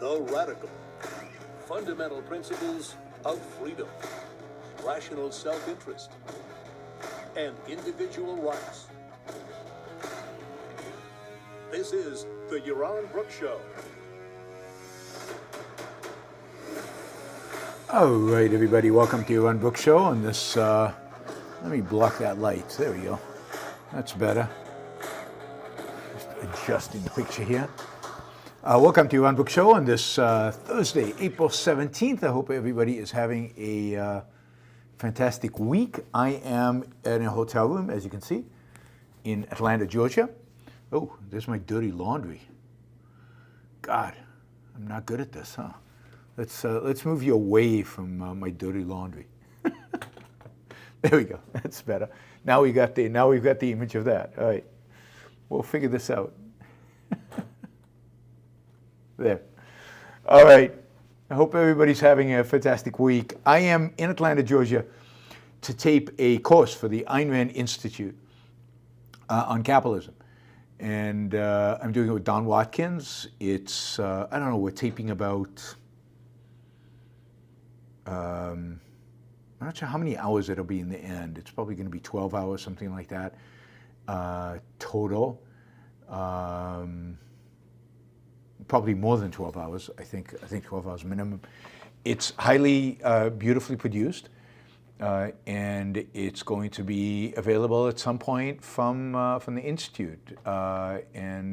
the radical, fundamental principles of freedom, rational self-interest, and individual rights. This is the Yaron Brook Show. All right, everybody, welcome to Yaron Brook Show on this, let me block that light. There we go. That's better. Just adjusting the picture here. Welcome to Yaron Brook Show on this Thursday, April 17th. I hope everybody is having a fantastic week. I am in a hotel room, as you can see, in Atlanta, Georgia. Oh, there's my dirty laundry. God, I'm not good at this, huh? Let's move you away from my dirty laundry. There we go. That's better. Now we've got the image of that. All right, we'll figure this out. There. All right. I hope everybody's having a fantastic week. I am in Atlanta, Georgia, to tape a course for the Ayn Rand Institute on capitalism. And I'm doing it with Don Watkins. It's, I don't know, we're taping about, I'm not sure how many hours it'll be in the end. It's probably going to be 12 hours, something like that, total. Probably more than 12 hours, I think 12 hours minimum. It's highly beautifully produced, and it's going to be available at some point from the Institute. I think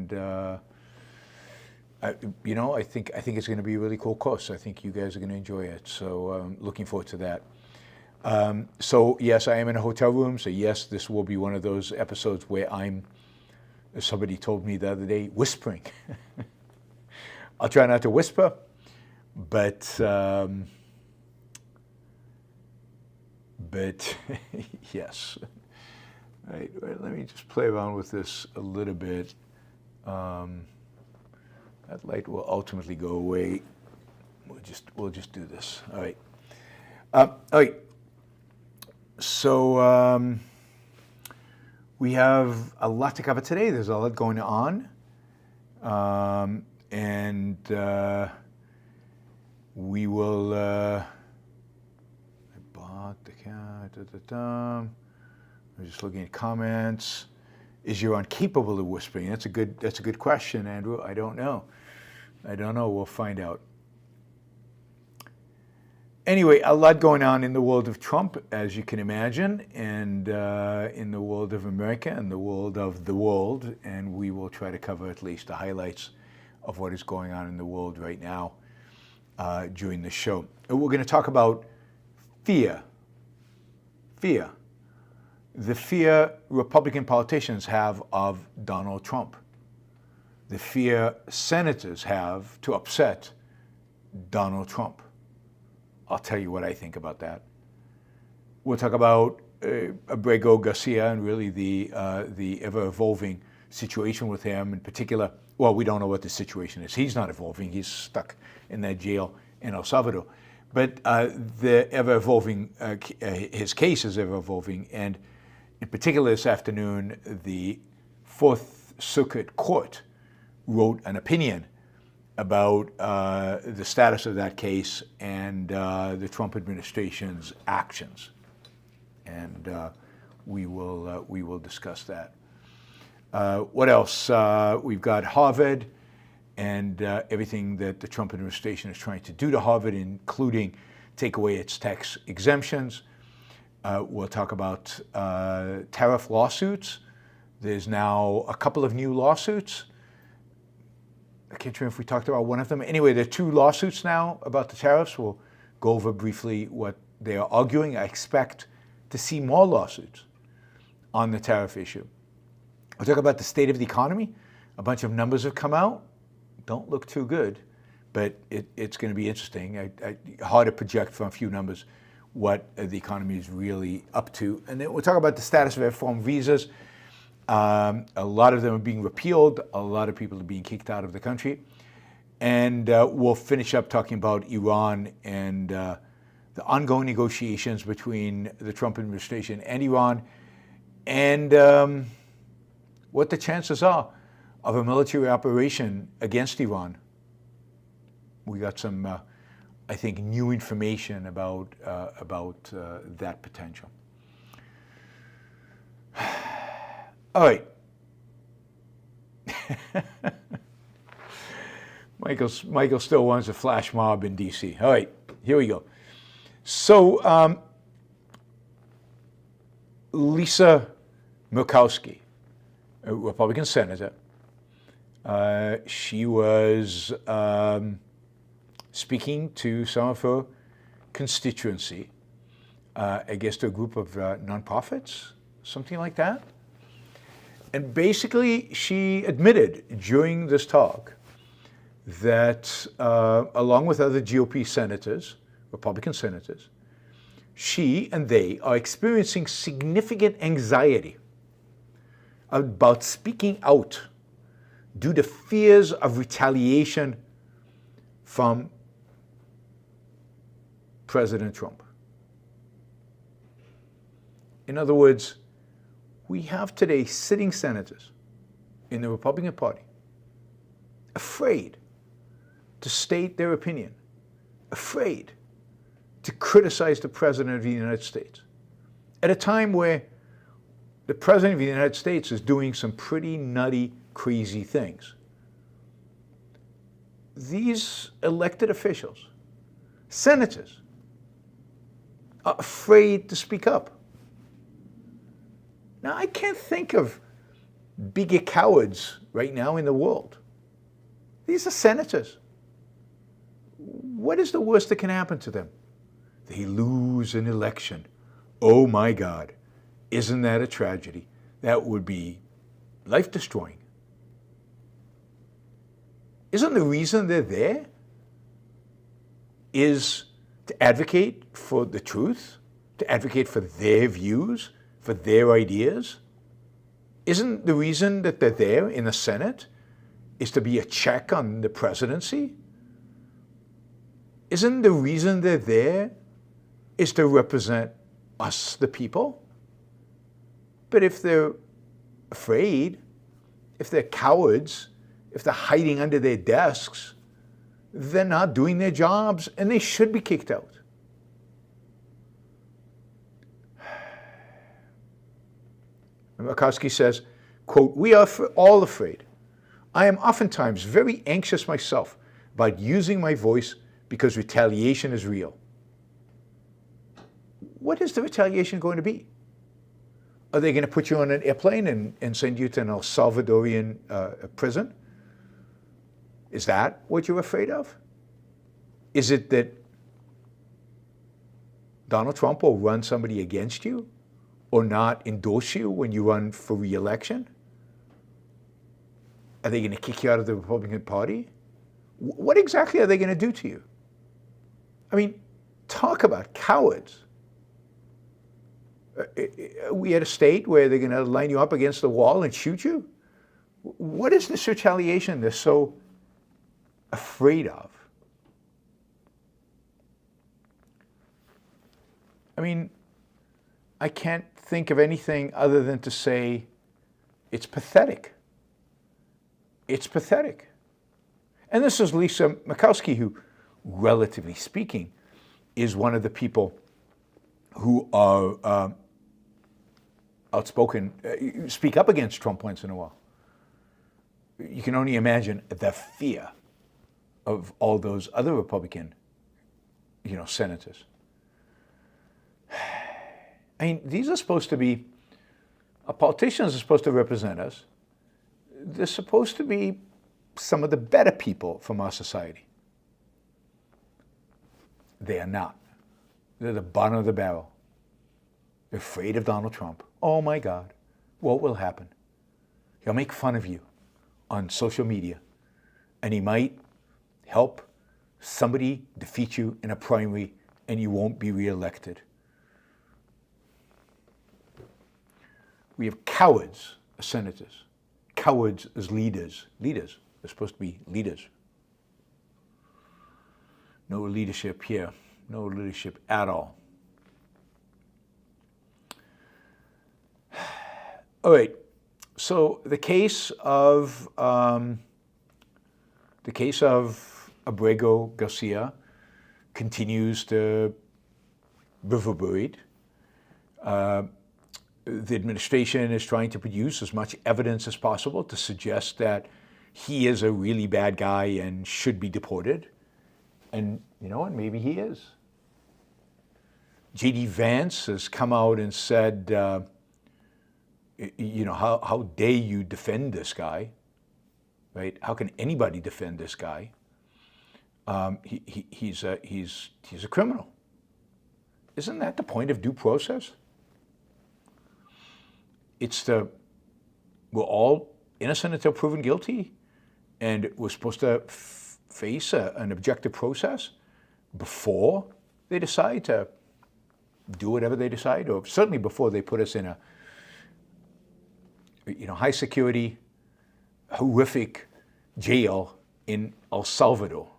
it's going to be a really cool course. I think you guys are going to enjoy it. So looking forward to that. So yes, I am in a hotel room. So yes, this will be one of those episodes where I'm, as somebody told me the other day, whispering. I'll try not to whisper, but yes. All right, let me just play around with this a little bit. That light will ultimately go away. We'll just do this. All right. All right. So we have a lot to cover today. There's a lot going on. And we will, I bought the cat, I'm just looking at comments. Is Yaron capable of whispering? That's a good question, Andrew. I don't know. We'll find out. Anyway, a lot going on in the world of Trump, as you can imagine, and in the world of America and the world of the world, and we will try to cover at least the highlights of what is going on in the world right now during the show. We're going to talk about fear. Fear. The fear Republican politicians have of Donald Trump. The fear senators have to upset Donald Trump. I'll tell you what I think about that. We'll talk about Abrego Garcia and really the ever-evolving situation with him in particular. Well, we don't know what the situation is. He's not evolving. He's stuck in that jail in El Salvador. But the ever-evolving, his case is ever-evolving. And in particular this afternoon, the Fourth Circuit Court wrote an opinion about the status of that case and the Trump administration's actions. And we will discuss that. What else? We've got Harvard and everything that the Trump administration is trying to do to Harvard, including take away its tax exemptions. We'll talk about tariff lawsuits. There's now a couple of new lawsuits. I can't remember if we talked about one of them. Anyway, there are two lawsuits now about the tariffs. We'll go over briefly what they are arguing. I expect to see more lawsuits on the tariff issue. We'll talk about the state of the economy. A bunch of numbers have come out. Don't look too good, but it's going to be interesting. Hard to project from a few numbers what the economy is really up to. And then we'll talk about the status of F-1 visas. A lot of them are being repealed. A lot of people are being kicked out of the country. And we'll finish up talking about Iran and the ongoing negotiations between the Trump administration and Iran, and what the chances are of a military operation against Iran I think, new information about that potential. All right. Michael still wants a flash mob in D.C. All right, here we go. So, Lisa Murkowski, a Republican senator, she was speaking to some of her constituency against a group of nonprofits, something like that. And basically, she admitted during this talk that along with other GOP senators, Republican senators, she and they are experiencing significant anxiety about speaking out due to fears of retaliation from President Trump. In other words, we have today sitting senators in the Republican Party afraid to state their opinion, afraid to criticize the President of the United States at a time where the President of the United States is doing some pretty nutty, crazy things. These elected officials, senators, are afraid to speak up. Now, I can't think of bigger cowards right now in the world. These are senators. What is the worst that can happen to them? They lose an election. Oh my God, isn't that a tragedy? That would be life-destroying. Isn't the reason they're there is to advocate for the truth, to advocate for their views, for their ideas? Isn't the reason that they're there in the Senate is to be a check on the presidency? Isn't the reason they're there is to represent us, the people? But if they're afraid, if they're cowards, if they're hiding under their desks, they're not doing their jobs and they should be kicked out. Murkowski says, quote, "We are all afraid. I am oftentimes very anxious myself about using my voice because retaliation is real." What is the retaliation going to be? Are they going to put you on an airplane and send you to an El Salvadorian prison? Is that what you're afraid of? Is it that Donald Trump will run somebody against you or not endorse you when you run for re-election? Are they going to kick you out of the Republican Party? What exactly are they going to do to you? I mean, talk about cowards. Are we at a state where they're going to line you up against the wall and shoot you? What is this retaliation they're so afraid of? I mean, I can't think of anything other than to say it's pathetic. It's pathetic. And this is Lisa Murkowski, who, relatively speaking, is one of the people who are outspoken, speak up against Trump once in a while. You can only imagine the fear of all those other Republican, senators. I mean, these are supposed to be, our politicians are supposed to represent us. They're supposed to be some of the better people from our society. They are not. They're the bottom of the barrel. They're afraid of Donald Trump. Oh my God, what will happen? He'll make fun of you on social media, and he might help somebody defeat you in a primary, and you won't be reelected. We have cowards as senators, cowards as leaders. Leaders, they're supposed to be leaders. No leadership here, no leadership at all. All right, so the case of Abrego Garcia continues to reverberate. The administration is trying to produce as much evidence as possible to suggest that he is a really bad guy and should be deported. And you know what? Maybe he is. J.D. Vance has come out and said, how dare you defend this guy, right? How can anybody defend this guy? He's a criminal. Isn't that the point of due process? We're all innocent until proven guilty, and we're supposed to face an objective process before they decide to do whatever they decide, or certainly before they put us in a high security, horrific jail in El Salvador.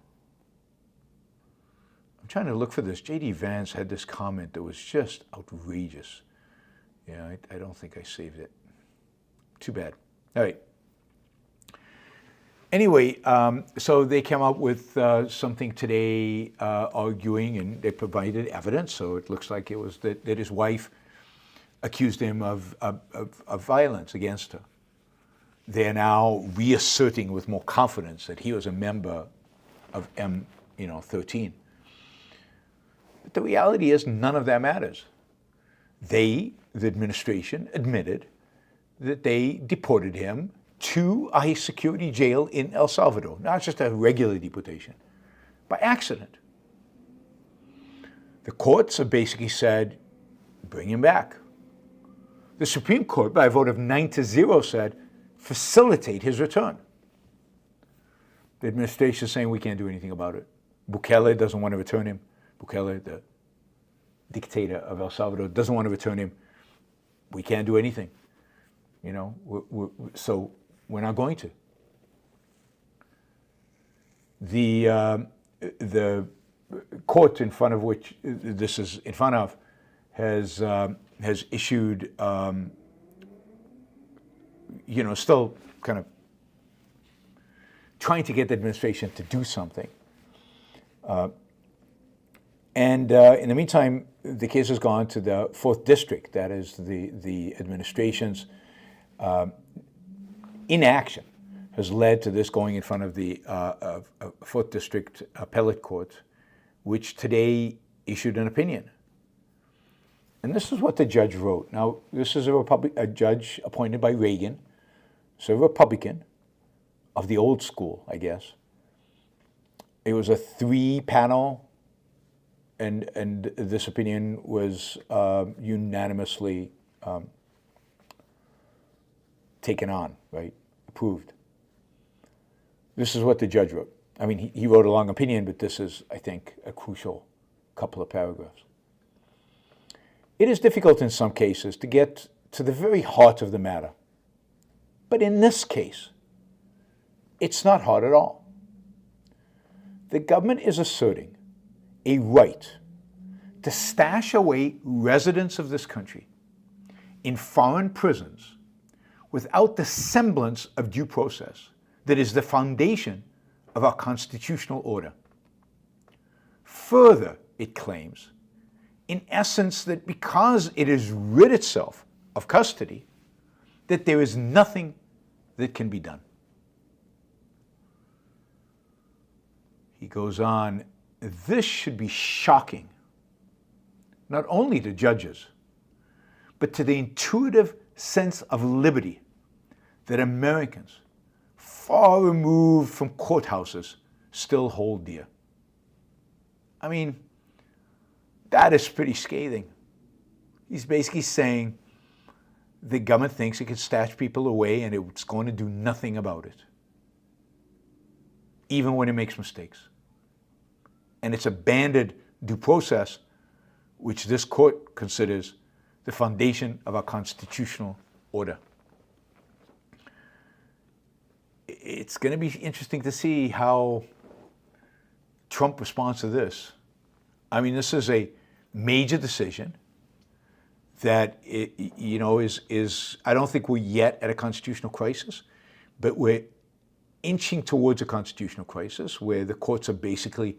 I'm trying to look for this. J.D. Vance had this comment that was just outrageous. Yeah, I don't think I saved it. Too bad. All right. Anyway, so they came up with something today arguing, and they provided evidence. So it looks like it was that his wife accused him of violence against her. They're now reasserting with more confidence that he was a member of M13. But the reality is none of that matters. The administration, admitted that they deported him to a high security jail in El Salvador, not just a regular deportation, by accident. The courts have basically said, bring him back. The Supreme Court, by a vote of 9-0, said, facilitate his return. The administration is saying we can't do anything about it. Bukele doesn't want to return him. Bukele, the dictator of El Salvador, doesn't want to return him. We can't do anything. So we're not going to. The court in front of which this is in front of has issued, still kind of trying to get the administration to do something. In the meantime, the case has gone to the 4th District. That is the administration's inaction has led to this going in front of the 4th District Appellate Court, which today issued an opinion. And this is what the judge wrote. Now, this is a judge appointed by Reagan, so a Republican of the old school, I guess. It was a 3-panel, and this opinion was unanimously taken on, right? Approved. This is what the judge wrote. I mean, he wrote a long opinion, but this is, I think, a crucial couple of paragraphs. It is difficult in some cases to get to the very heart of the matter. But in this case, it's not hard at all. The government is asserting a right to stash away residents of this country in foreign prisons without the semblance of due process that is the foundation of our constitutional order. Further, it claims, in essence, that because it has rid itself of custody, that there is nothing that can be done. He goes on, this should be shocking, not only to judges, but to the intuitive sense of liberty that Americans, far removed from courthouses, still hold dear. I mean, that is pretty scathing. He's basically saying the government thinks it can stash people away and it's going to do nothing about it, even when it makes mistakes. And it's abandoned due process, which this court considers the foundation of our constitutional order. It's going to be interesting to see how Trump responds to this. I mean, this is a major decision that is I don't think we're yet at a constitutional crisis, but we're inching towards a constitutional crisis where the courts are basically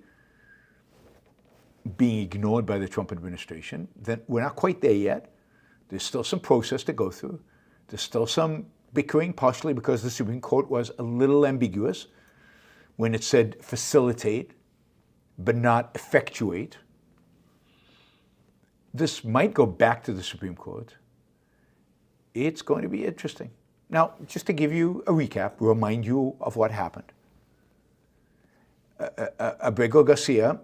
being ignored by the Trump administration. Then we're not quite there yet. There's still some process to go through. There's still some bickering, partially because the Supreme Court was a little ambiguous when it said facilitate, but not effectuate. This might go back to the Supreme Court. It's going to be interesting. Now, just to give you a recap, remind you of what happened. Abrego Garcia,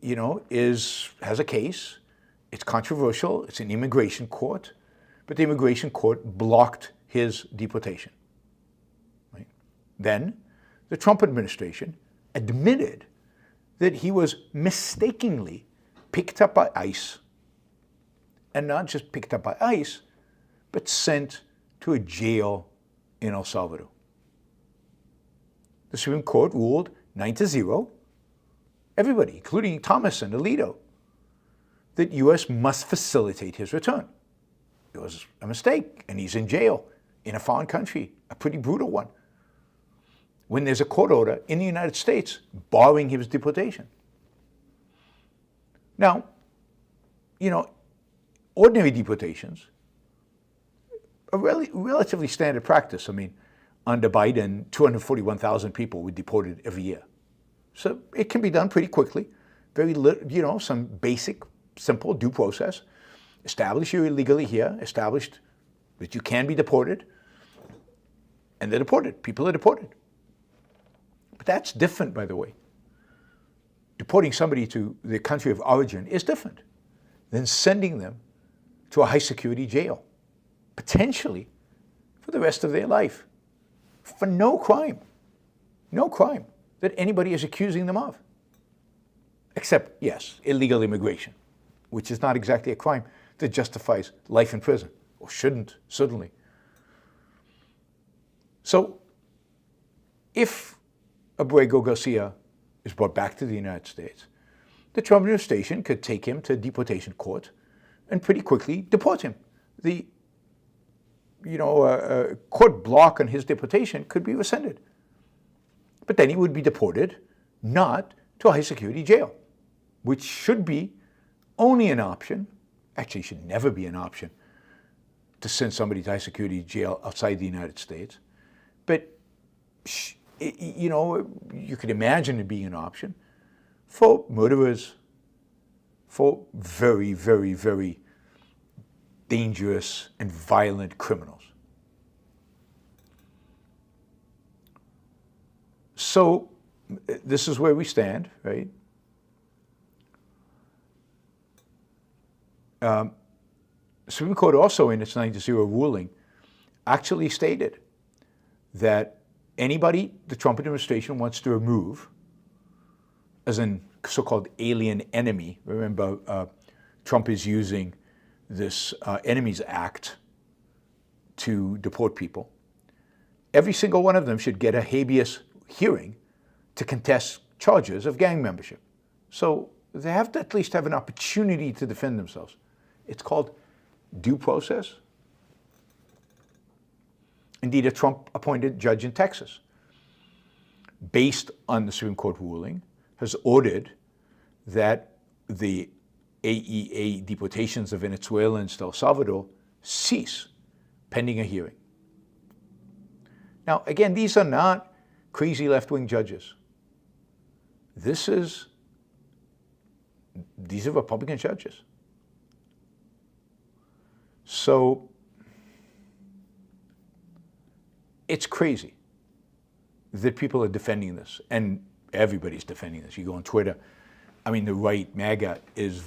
has a case. It's controversial. It's an immigration court, but the immigration court blocked his deportation. Right? Then, the Trump administration admitted that he was mistakenly picked up by ICE, and not just picked up by ICE, but sent to a jail in El Salvador. The Supreme Court ruled 9-0, everybody, including Thomas and Alito, that U.S. must facilitate his return. It was a mistake, and he's in jail in a foreign country, a pretty brutal one, when there's a court order in the United States barring his deportation. Now, ordinary deportations are relatively standard practice. I mean, under Biden, 241,000 people were deported every year. So it can be done pretty quickly. Some basic, simple due process. Establish you're illegally here, established that you can be deported, and they're deported. People are deported. But that's different, by the way. Deporting somebody to the country of origin is different than sending them to a high-security jail, potentially for the rest of their life, for no crime that anybody is accusing them of. Except, yes, illegal immigration, which is not exactly a crime that justifies life in prison, or shouldn't, certainly. So, if Abrego Garcia is brought back to the United States, the Trump administration could take him to deportation court and pretty quickly deport him. The court block on his deportation could be rescinded. But then he would be deported not to a high-security jail, which should be only an option, actually should never be an option, to send somebody to high-security jail outside the United States. But, you could imagine it being an option for murderers, for very, very, very dangerous and violent criminals. So this is where we stand, right? Supreme Court also, in its 9-0 ruling, actually stated that anybody the Trump administration wants to remove as a so-called alien enemy, remember Trump is using this Enemies Act to deport people, every single one of them should get a habeas hearing to contest charges of gang membership. So they have to at least have an opportunity to defend themselves. It's called due process. Indeed, a Trump-appointed judge in Texas, based on the Supreme Court ruling, has ordered that the AEA deportations of Venezuelans to El Salvador cease pending a hearing. Now, again, these are not crazy left-wing judges. These are Republican judges. So it's crazy that people are defending this, and everybody's defending this. You go on Twitter, the right, MAGA, is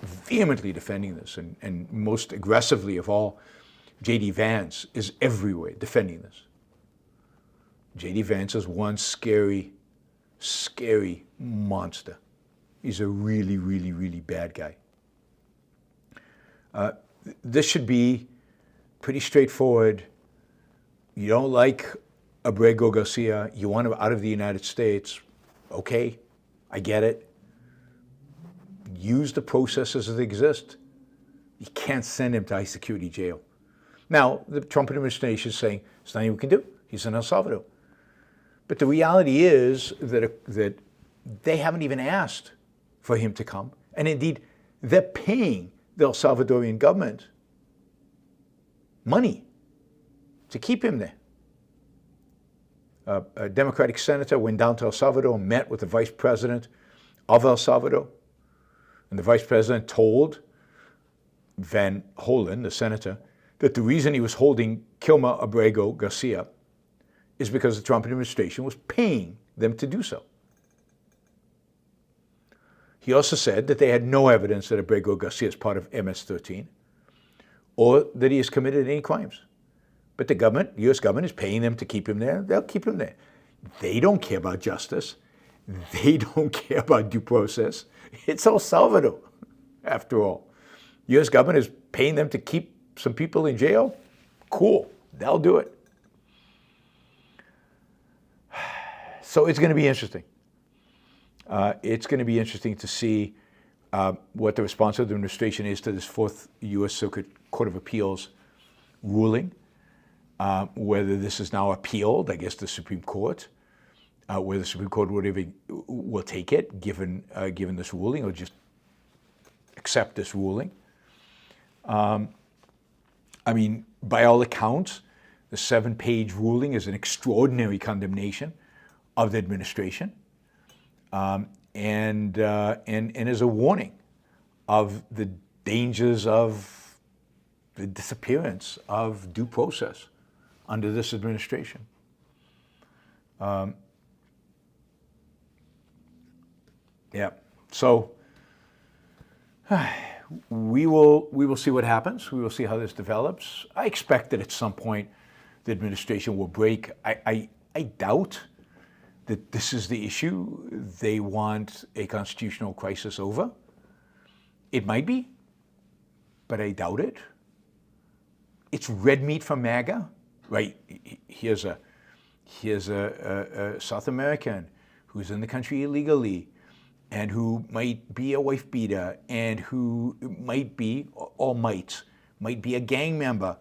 vehemently defending this, and most aggressively of all, J.D. Vance is everywhere defending this. J.D. Vance is one scary, scary monster. He's a really, really, really bad guy. This should be pretty straightforward. You don't like Abrego Garcia, you want him out of the United States, okay, I get it. Use the processes that exist. You can't send him to high security jail. Now, the Trump administration is saying, there's nothing we can do. He's in El Salvador. But the reality is that they haven't even asked for him to come. And indeed, they're paying the El Salvadorian government money to keep him there. A Democratic senator went down to El Salvador and met with the vice president of El Salvador. And the vice president told Van Hollen, the senator, that the reason he was holding Kilmer Abrego Garcia is because the Trump administration was paying them to do so. He also said that they had no evidence that Abrego Garcia is part of MS-13 or that he has committed any crimes. But the government, the U.S. government, is paying them to keep him there. They'll keep him there. They don't care about justice. They don't care about due process. It's El Salvador, after all. The U.S. government is paying them to keep some people in jail. Cool. They'll do it. So it's going to be interesting. It's going to be interesting to see what the response of the administration is to this Fourth U.S. Circuit Court of Appeals ruling, whether this is now appealed, I guess, to the Supreme Court, whether the Supreme Court will take it, given this ruling, or just accept this ruling. I mean, by all accounts, the 7-page ruling is an extraordinary condemnation of the administration, and is a warning of the dangers of the disappearance of due process under this administration. Yeah. So we will see what happens. We will see how this develops. I expect that at some point the administration will break. I doubt that this is the issue they want a constitutional crisis over. It might be, but I doubt it. It's red meat for MAGA, right? Here's a South American who's in the country illegally, and who might be a wife beater, and who might be a gang member.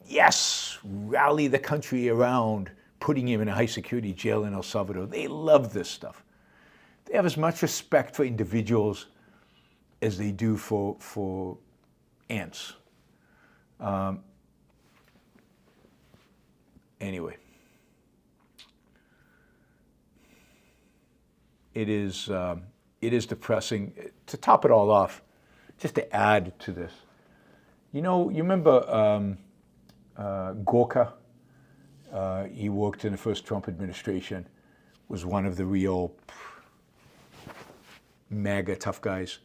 Yes, rally the country around putting him in a high security jail in El Salvador. They love this stuff. They have as much respect for individuals as they do for ants. Anyway, it is depressing. To top it all off, just to add to this, you remember Gorka? He worked in the first Trump administration, was one of the real MAGA tough guys.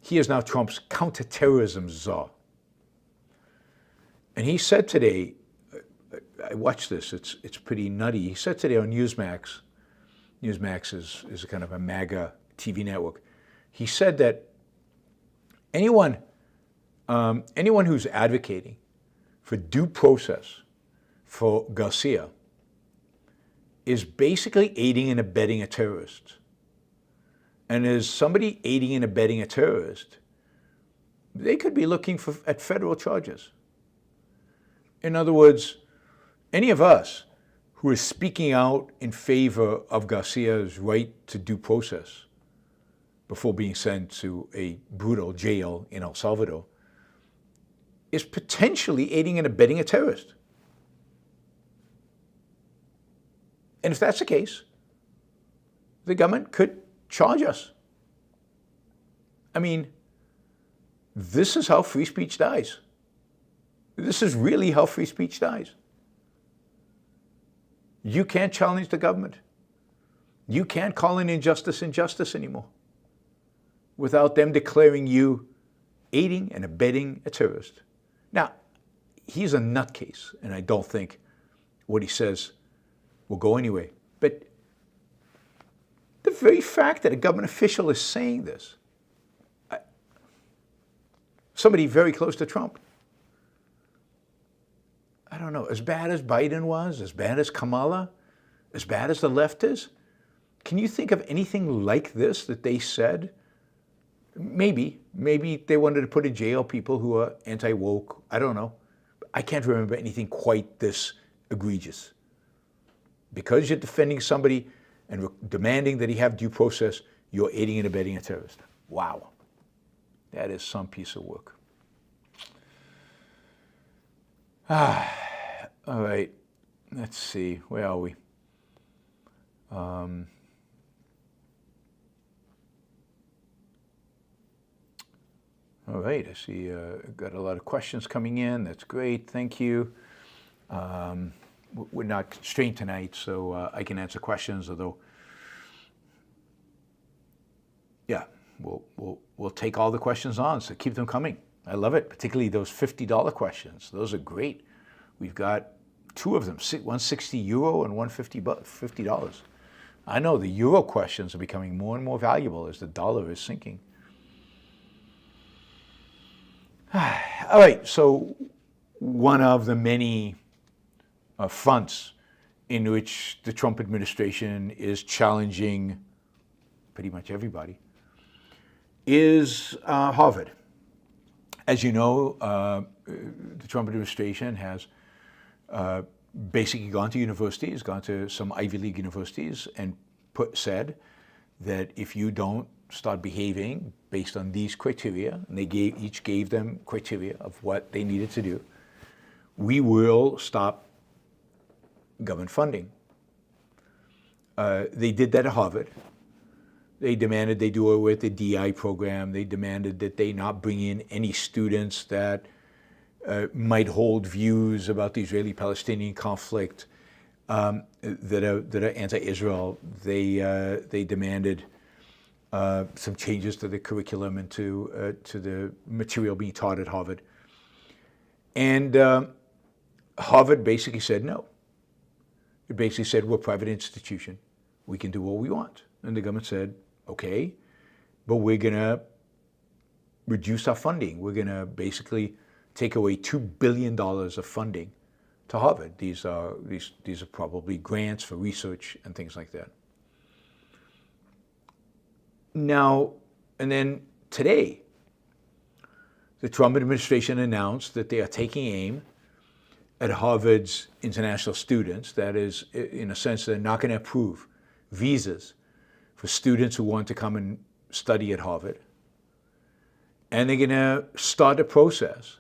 He is now Trump's counterterrorism czar. And he said today, I watched this, it's pretty nutty. He said today on Newsmax is a kind of a MAGA TV network. He said that anyone who's advocating for due process for Garcia is basically aiding and abetting a terrorist. And as somebody aiding and abetting a terrorist, they could be looking at federal charges. In other words, any of us who is speaking out in favor of Garcia's right to due process before being sent to a brutal jail in El Salvador is potentially aiding and abetting a terrorist. And if that's the case, the government could charge us. I mean, this is how free speech dies. This is really how free speech dies. You can't challenge the government. You can't call an injustice injustice anymore without them declaring you aiding and abetting a terrorist. Now, he's a nutcase, and I don't think what he says will go anyway. But the very fact that a government official is saying this, somebody very close to Trump, I don't know, as bad as Biden was, as bad as Kamala, as bad as the left is, can you think of anything like this that they said? Maybe they wanted to put in jail people who are anti-woke. I don't know. I can't remember anything quite this egregious. because you're defending somebody and demanding that he have due process, you're aiding and abetting a terrorist. Wow. That is some piece of work. All right. Let's see. Where are we? All right. I see got a lot of questions coming in. That's great. Thank you. We're not constrained tonight, so I can answer questions, although, yeah, we'll take all the questions on, so keep them coming. I love it, particularly those $50 questions. Those are great. We've got two of them, €160 and $50. I know the euro questions are becoming more and more valuable as the dollar is sinking. All right, so one of the many fronts in which the Trump administration is challenging pretty much everybody is Harvard. As you know, the Trump administration has basically gone to universities, gone to some Ivy League universities, and said that if you don't start behaving based on these criteria, and they each gave them criteria of what they needed to do, we will stop government funding. They did that at Harvard. They demanded they do it with the DI program. They demanded that they not bring in any students that might hold views about the Israeli-Palestinian conflict that are anti-Israel. They demanded some changes to the curriculum and to the material being taught at Harvard. And Harvard basically said no. It basically said, we're a private institution. We can do what we want. And the government said, okay, but we're going to reduce our funding. We're going to basically take away $2 billion of funding to Harvard. These are probably grants for research and things like that. Now, and then today, the Trump administration announced that they are taking aim at Harvard's international students. That is, in a sense, they're not going to approve visas for students who want to come and study at Harvard. And they're going to start a process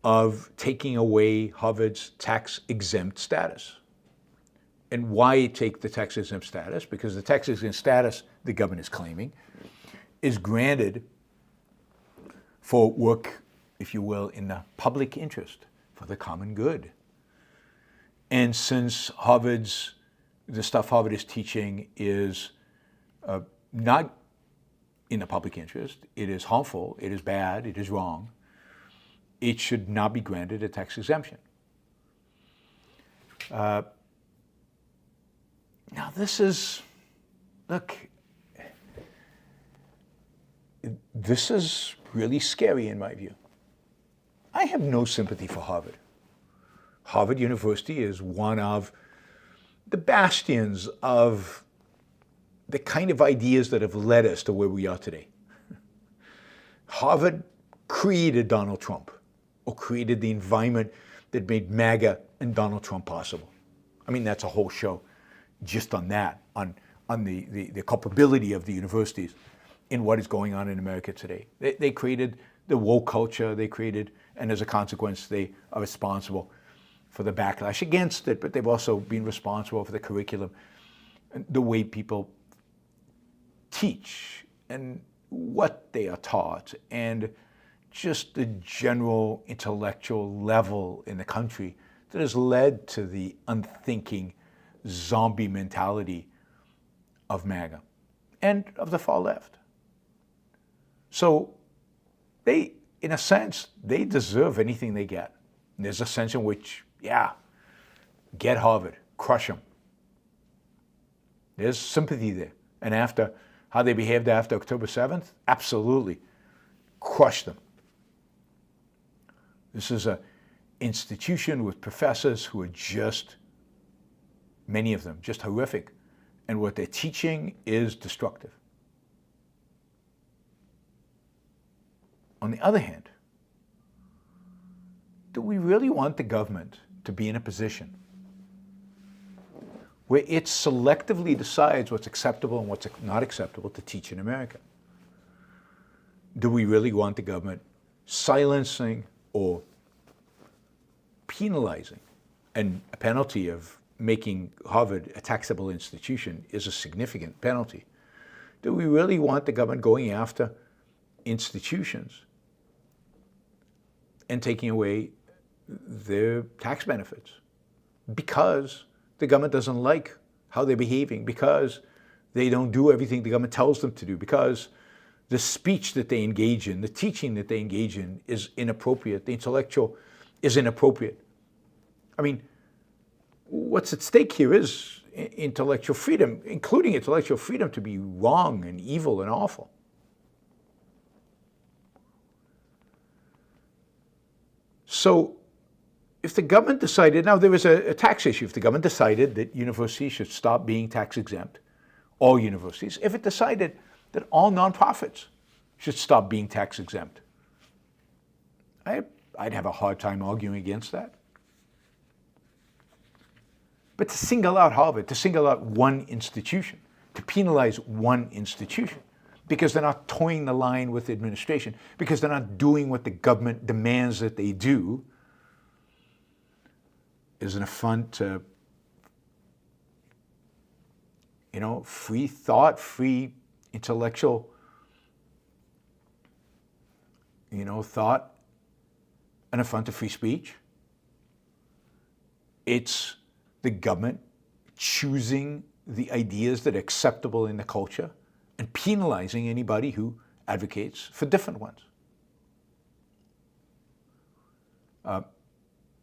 of taking away Harvard's tax-exempt status. And why take the tax-exempt status? Because the tax-exempt status, the government is claiming, is granted for work, if you will, in the public interest, for the common good. And since the stuff Harvard is teaching is not in the public interest, it is harmful, it is bad, it is wrong, it should not be granted a tax exemption. Now this is really scary in my view. I have no sympathy for Harvard. Harvard University is one of the bastions of the kind of ideas that have led us to where we are today. Harvard created Donald Trump, or created the environment that made MAGA and Donald Trump possible. I mean, that's a whole show just on that, on the culpability of the universities in what is going on in America today. They created the woke culture, and as a consequence, they are responsible for the backlash against it, but they've also been responsible for the curriculum, and the way people teach and what they are taught, and just the general intellectual level in the country that has led to the unthinking zombie mentality of MAGA and of the far left. So they, in a sense, they deserve anything they get. And there's a sense in which, yeah, get Harvard, crush them. There's sympathy there. And after how they behaved after October 7th, absolutely, crush them. This is an institution with professors who are just, many of them, just horrific. And what they're teaching is destructive. On the other hand, do we really want the government to be in a position where it selectively decides what's acceptable and what's not acceptable to teach in America. Do we really want the government silencing or penalizing? And a penalty of making Harvard a taxable institution is a significant penalty. Do we really want the government going after institutions and taking away their tax benefits because the government doesn't like how they're behaving, because they don't do everything the government tells them to do, because the speech that they engage in, the teaching that they engage in is inappropriate, the intellectual is inappropriate? I mean, what's at stake here is intellectual freedom, including intellectual freedom to be wrong and evil and awful. So if the government decided, now there is a tax issue, if the government decided that universities should stop being tax exempt, all universities, if it decided that all nonprofits should stop being tax exempt, I'd have a hard time arguing against that. But to single out Harvard, to single out one institution, to penalize one institution, because they're not towing the line with the administration, because they're not doing what the government demands that they do, is an affront to, free thought, free intellectual, thought, an affront to free speech. It's the government choosing the ideas that are acceptable in the culture and penalizing anybody who advocates for different ones.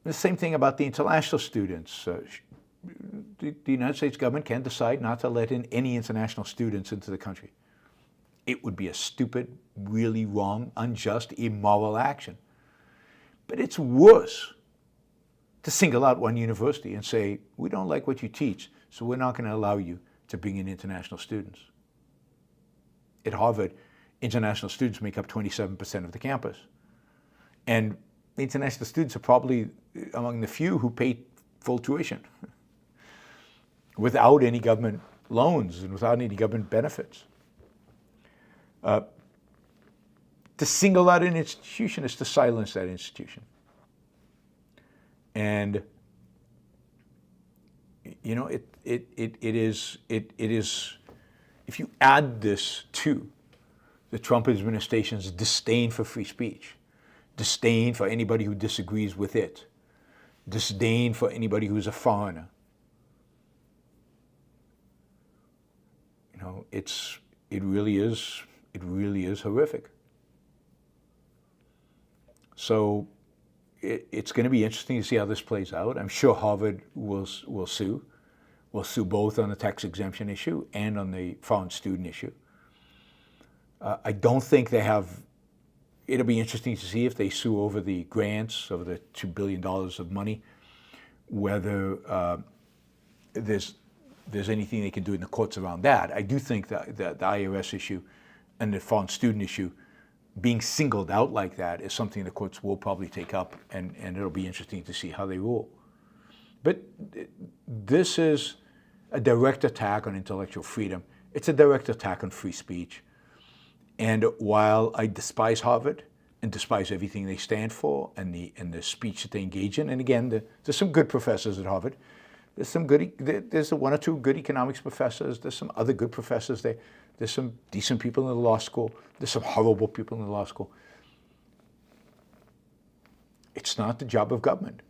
The same thing about the international students. The United States government can decide not to let in any international students into the country. It would be a stupid, really wrong, unjust, immoral action. But it's worse to single out one university and say, we don't like what you teach, so we're not going to allow you to bring in international students. At Harvard, international students make up 27% of the campus. And the international students are probably among the few who pay full tuition without any government loans and without any government benefits. To single out an institution is to silence that institution. And it is, if you add this to the Trump administration's disdain for free speech, disdain for anybody who disagrees with it, disdain for anybody who's a foreigner, it really is horrific. So it's going to be interesting to see how this plays out. I'm sure Harvard will sue. Will sue both on the tax exemption issue and on the foreign student issue. I don't think they have. It'll be interesting to see if they sue over the grants, over the $2 billion of money, whether there's anything they can do in the courts around that. I do think that the IRS issue and the foreign student issue being singled out like that is something the courts will probably take up, and it'll be interesting to see how they rule. But this is a direct attack on intellectual freedom. It's a direct attack on free speech. And while I despise Harvard and despise everything they stand for and the speech that they engage in, and again, there's some good professors at Harvard. There's one or two good economics professors. There's some other good professors there. There's some decent people in the law school. There's some horrible people in the law school. It's not the job of government.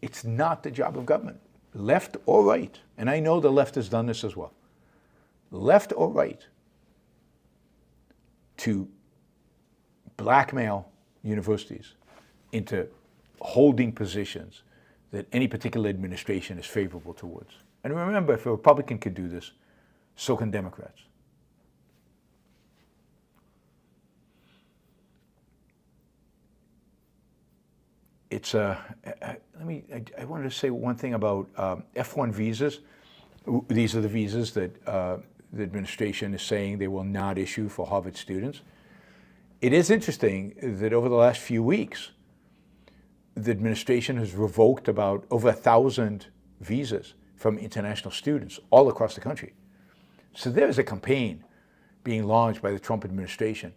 It's not the job of government, left or right. And I know the left has done this as well. Left or right, to blackmail universities into holding positions that any particular administration is favorable towards. And remember, if a Republican can do this, so can Democrats. I wanted to say one thing about F-1 visas. These are the visas that the administration is saying they will not issue for Harvard students. It is interesting that over the last few weeks, the administration has revoked about over 1,000 visas from international students all across the country. So there is a campaign being launched by the Trump administration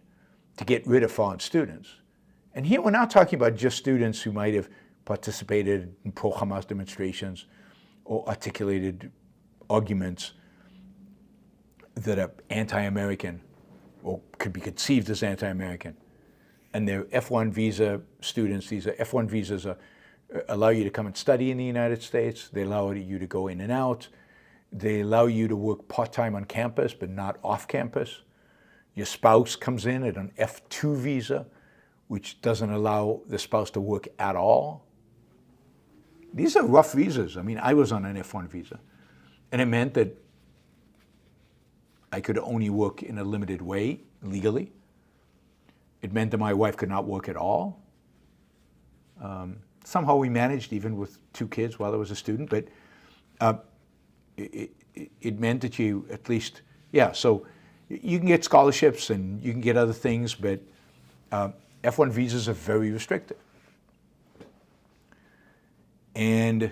to get rid of foreign students. And here we're not talking about just students who might have participated in pro-Hamas demonstrations or articulated arguments that are anti-American or could be conceived as anti-American. And they're F-1 visa students. These are F-1 visas allow you to come and study in the United States. They allow you to go in and out. They allow you to work part-time on campus, but not off campus. Your spouse comes in at an F-2 visa, which doesn't allow the spouse to work at all. These are rough visas. I mean, I was on an F-1 visa, and it meant that I could only work in a limited way legally. It meant that my wife could not work at all. Somehow we managed, even with 2 kids while I was a student, but it meant that you at least, so you can get scholarships and you can get other things, but F-1 visas are very restricted. And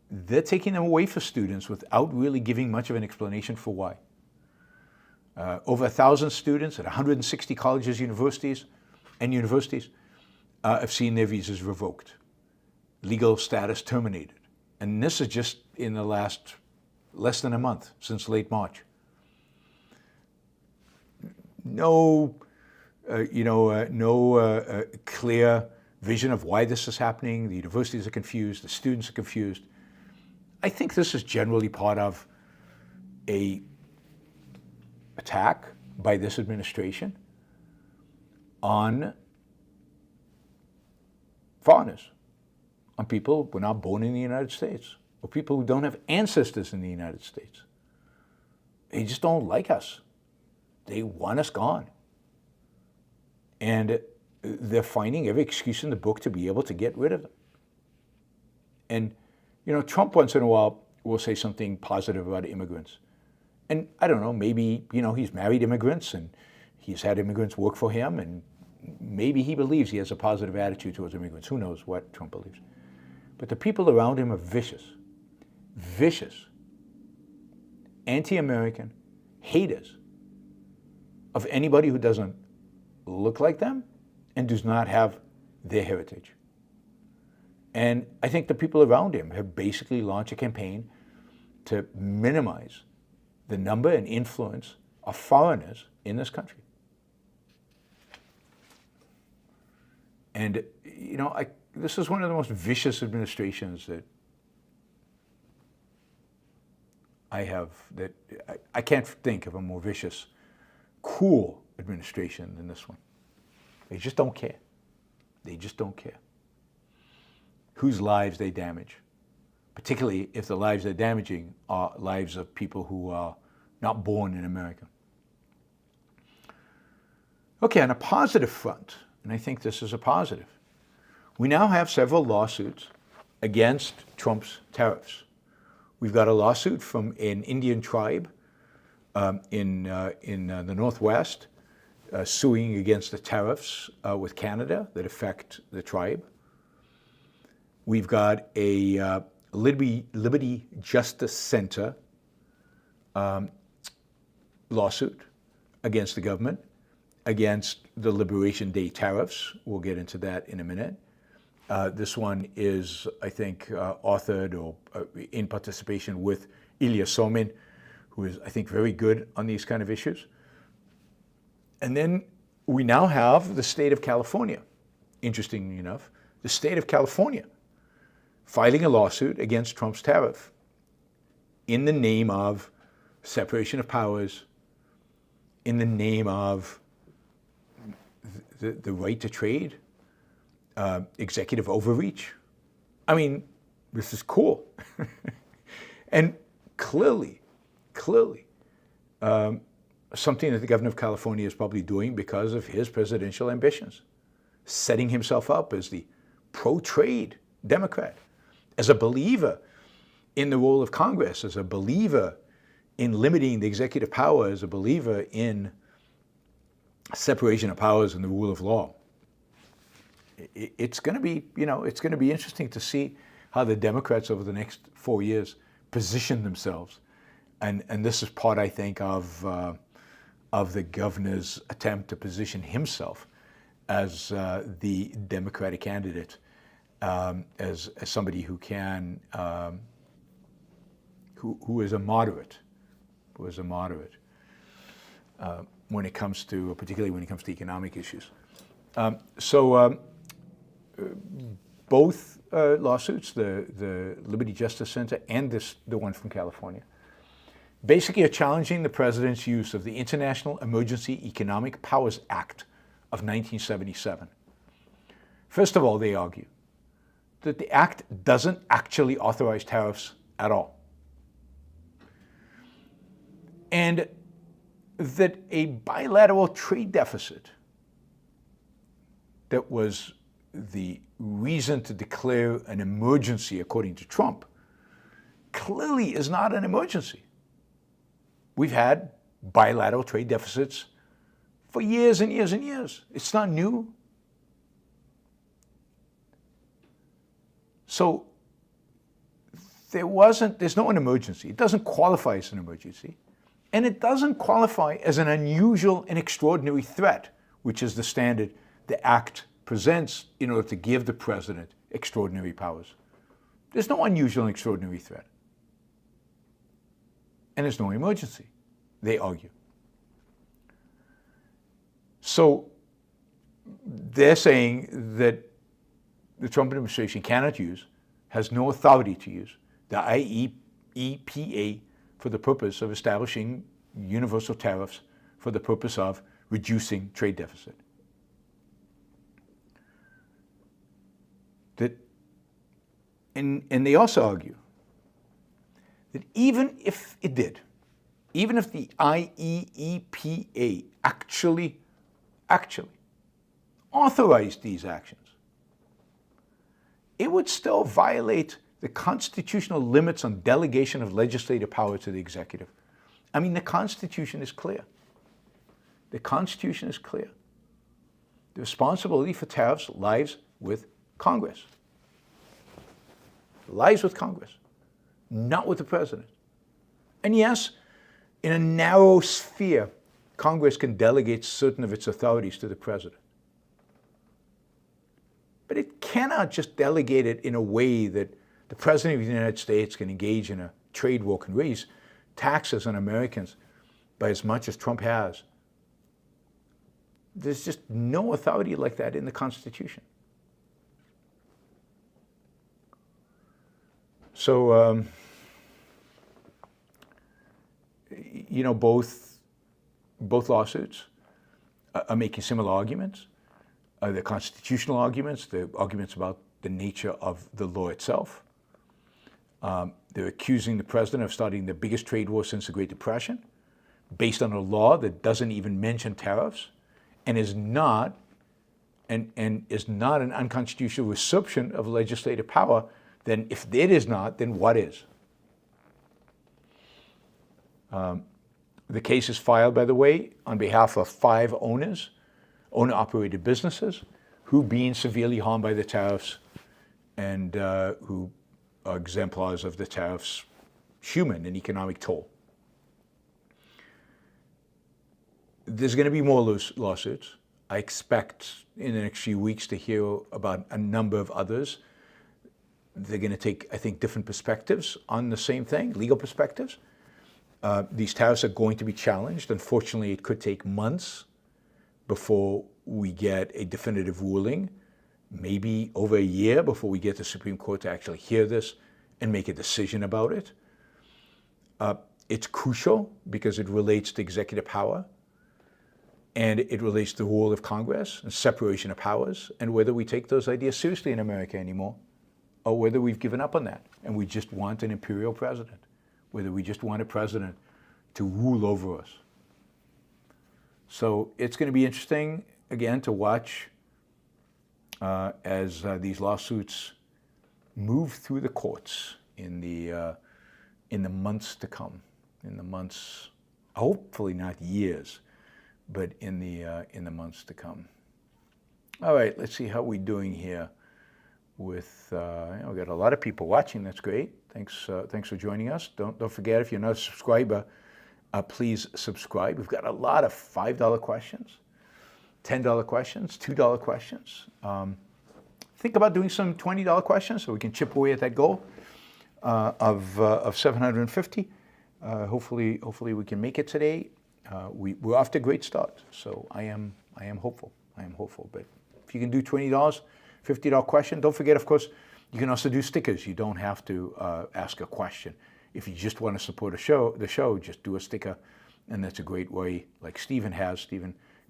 they're taking them away for students without really giving much of an explanation for why. Over 1,000 students at 160 colleges, universities have seen their visas revoked, legal status terminated. And this is just in the last less than a month, since late March. No clear vision of why this is happening. The universities are confused, the students are confused. I think this is generally part of an attack by this administration on foreigners, on people who were not born in the United States, or people who don't have ancestors in the United States. They just don't like us. They want us gone. And they're finding every excuse in the book to be able to get rid of them. And, Trump once in a while will say something positive about immigrants. And I don't know, maybe, he's married immigrants and he's had immigrants work for him, and maybe he believes he has a positive attitude towards immigrants. Who knows what Trump believes. But the people around him are vicious, anti-American, haters of anybody who doesn't look like them and does not have their heritage. And I think the people around him have basically launched a campaign to minimize the number and influence of foreigners in this country. And, this is one of the most vicious administrations that I can't think of a more vicious, cruel administration than this one. They just don't care. They just don't care whose lives they damage, particularly if the lives they're damaging are lives of people who are not born in America. Okay, on a positive front, and I think this is a positive, we now have several lawsuits against Trump's tariffs. We've got a lawsuit from an Indian tribe in the Northwest suing against the tariffs with Canada that affect the tribe. We've got a Liberty Justice Center lawsuit against the government, against the Liberation Day tariffs. We'll get into that in a minute. This one is, I think, authored or in participation with Ilya Somin, who is, I think, very good on these kind of issues. And then we now have the state of California, interestingly enough, the state of California filing a lawsuit against Trump's tariff in the name of separation of powers, in the name of the right to trade, executive overreach. I mean, this is cool. And clearly, something that the governor of California is probably doing because of his presidential ambitions, setting himself up as the pro-trade Democrat, as a believer in the role of Congress, as a believer in limiting the executive power, as a believer in separation of powers and the rule of law. It's going to be, it's going to be interesting to see how the Democrats over the next 4 years position themselves. And this is part, I think, of the governor's attempt to position himself as the Democratic candidate, as somebody who can, who is a moderate, when it comes to, particularly when it comes to economic issues. Both lawsuits, the Liberty Justice Center and the one from California, basically are challenging the president's use of the International Emergency Economic Powers Act of 1977. First of all, they argue that the act doesn't actually authorize tariffs at all, and that a bilateral trade deficit that was the reason to declare an emergency, according to Trump, clearly is not an emergency. We've had bilateral trade deficits for years and years and years. It's not new. So there's no an emergency. It doesn't qualify as an emergency. And it doesn't qualify as an unusual and extraordinary threat, which is the standard the act presents in order to give the president extraordinary powers. There's no unusual and extraordinary threat. And there's no emergency, they argue. So they're saying that the Trump administration cannot use, has no authority to use, the IEEPA for the purpose of establishing universal tariffs for the purpose of reducing trade deficit. And they also argue that even if it did, even if the IEEPA actually authorized these actions, it would still violate the constitutional limits on delegation of legislative power to the executive. I mean, the Constitution is clear. The Constitution is clear. The responsibility for tariffs lies with Congress. Lies with Congress, not with the president. And yes, in a narrow sphere, Congress can delegate certain of its authorities to the president. But it cannot just delegate it in a way that the president of the United States can engage in a trade war, can raise taxes on Americans by as much as Trump has. There's just no authority like that in the Constitution. So, both lawsuits are making similar arguments. The constitutional arguments, the arguments about the nature of the law itself. They're accusing the president of starting the biggest trade war since the Great Depression, based on a law that doesn't even mention tariffs, and is not an unconstitutional usurpation of legislative power. Then if it is not, then what is? The case is filed, by the way, on behalf of 5 owner-operated businesses who've been severely harmed by the tariffs and who are exemplars of the tariffs' human and economic toll. There's going to be more lawsuits. I expect in the next few weeks to hear about a number of others. They're going to take, I think, different perspectives on the same thing, legal perspectives. These tariffs are going to be challenged. Unfortunately, it could take months before we get a definitive ruling, maybe over a year before we get the Supreme Court to actually hear this and make a decision about it. It's crucial because it relates to executive power, and it relates to the role of Congress and separation of powers, and whether we take those ideas seriously in America anymore, or whether we've given up on that and we just want an imperial president, whether we just want a president to rule over us. So it's going to be interesting, again, to watch as these lawsuits move through the courts in the months to come, in the months, hopefully not years, but in the months to come. All right, let's see how we're doing here with, we've got a lot of people watching, that's great. Thanks for joining us. Don't forget, if you're not a subscriber, please subscribe. We've got a lot of $5 questions, $10 questions, $2 questions. Think about doing some $20 questions so we can chip away at that goal of 750. Hopefully we can make it today. We're off to a great start, so I am hopeful. But if you can do $20, $50 question, don't forget, of course, you can also do stickers. You don't have to ask a question. If you just want to support the show, just do a sticker, and that's a great way, like Stephen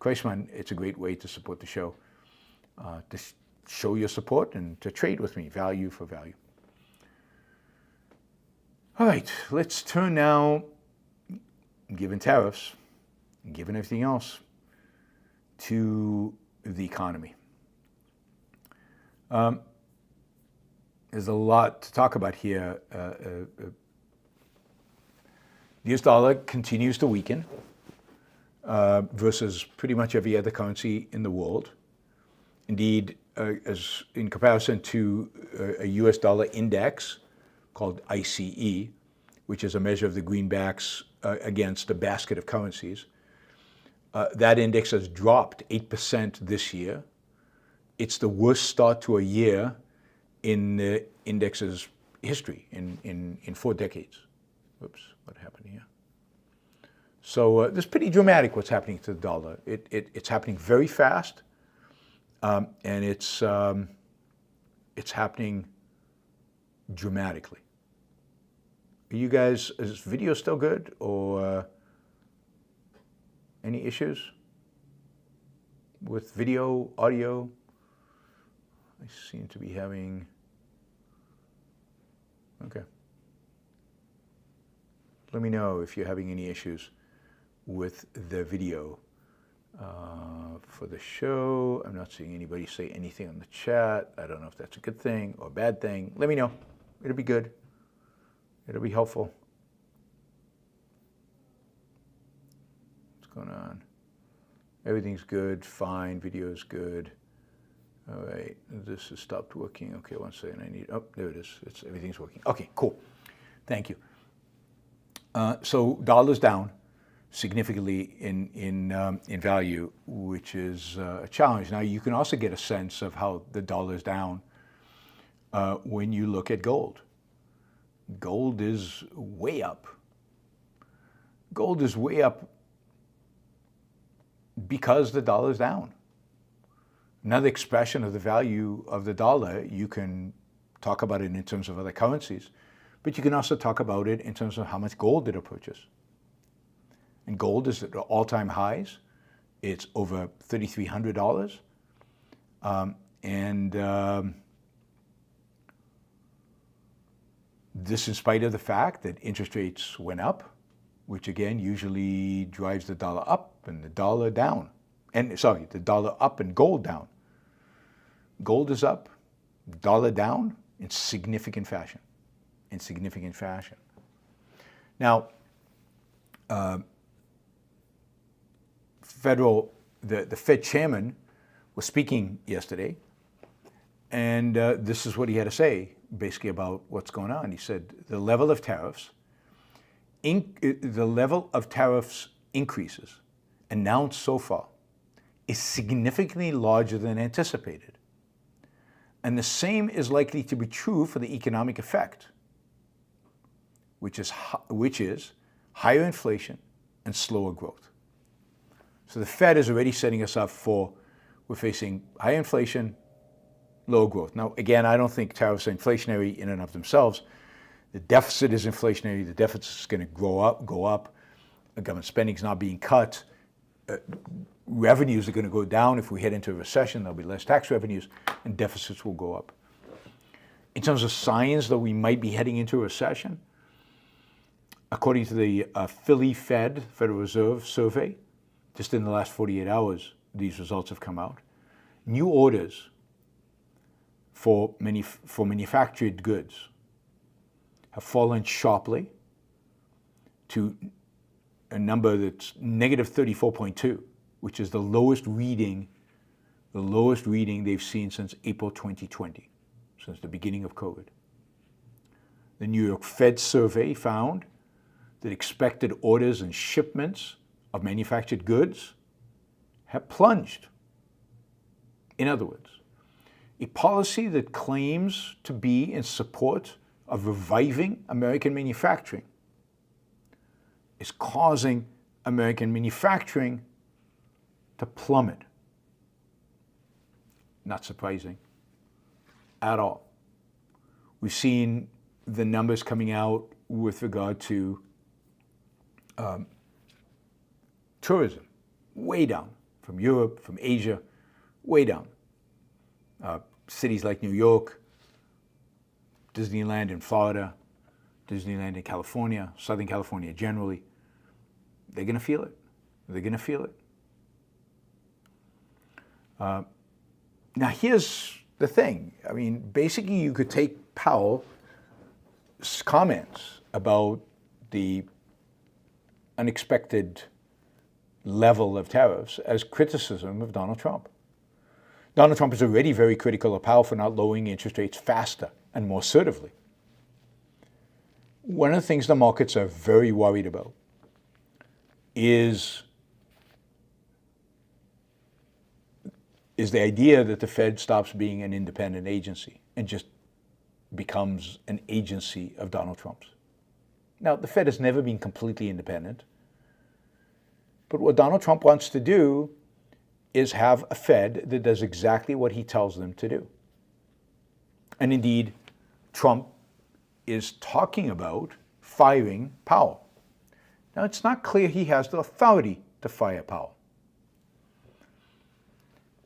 Kreisman, it's a great way to support the show, to show your support and to trade with me, value for value. All right, let's turn now, given tariffs, given everything else, to the economy. There's a lot to talk about here. The US dollar continues to weaken versus pretty much every other currency in the world. Indeed, as in comparison to a US dollar index called ICE, which is a measure of the greenbacks against a basket of currencies, that index has dropped 8% this year. It's the worst start to a year in the index's history in 4 decades. Oops, what happened here? So this is pretty dramatic what's happening to the dollar. It's happening very fast, and it's happening dramatically. Are you guys, is video still good, or any issues with video, audio? I seem to be having, okay. Let me know if you're having any issues with the video for the show. I'm not seeing anybody say anything on the chat. I don't know if that's a good thing or a bad thing. Let me know. It'll be good. It'll be helpful. What's going on? Everything's good, fine, video's good. All right, this has stopped working. Okay, one second, I need, oh, there it is. Everything's working. Okay, cool. Thank you. So dollar's down significantly in value, which is a challenge. Now, you can also get a sense of how the dollar's down when you look at gold. Gold is way up. Gold is way up because the dollar's down. Another expression of the value of the dollar, you can talk about it in terms of other currencies, but you can also talk about it in terms of how much gold did it purchase. And gold is at all-time highs. It's over $3,300. This in spite of the fact that interest rates went up, which again usually drives the dollar up and the dollar down. The dollar up and gold down. Gold is up, dollar down in significant fashion. Now, the Fed chairman was speaking yesterday, and this is what he had to say basically about what's going on. He said the level of tariffs increases announced so far is significantly larger than anticipated. And the same is likely to be true for the economic effect, which is higher inflation and slower growth. So the Fed is already setting us up we're facing high inflation, low growth. Now, again, I don't think tariffs are inflationary in and of themselves. The deficit is inflationary. The deficit is going to go up. The government spending is not being cut. Revenues are going to go down. If we head into a recession, there'll be less tax revenues, and deficits will go up. In terms of signs that we might be heading into a recession, according to the Philly Federal Reserve survey, just in the last 48 hours, these results have come out. New orders for manufactured goods have fallen sharply to a number that's negative 34.2, which is the lowest reading they've seen since April 2020, since the beginning of COVID. The New York Fed survey found that expected orders and shipments of manufactured goods have plunged. In other words, a policy that claims to be in support of reviving American manufacturing is causing American manufacturing to plummet. Not surprising at all. We've seen the numbers coming out with regard to tourism, way down, from Europe, from Asia, way down. Cities like New York, Disneyland in Florida, Disneyland in California, Southern California generally, they're going to feel it. They're going to feel it. Now here's the thing. I mean, basically you could take Powell's comments about the unexpected level of tariffs as criticism of Donald Trump. Donald Trump is already very critical of Powell for not lowering interest rates faster and more assertively. One of the things the markets are very worried about is the idea that the Fed stops being an independent agency and just becomes an agency of Donald Trump's. Now, the Fed has never been completely independent, but what Donald Trump wants to do is have a Fed that does exactly what he tells them to do. And indeed, Trump is talking about firing Powell. Now, it's not clear he has the authority to fire Powell.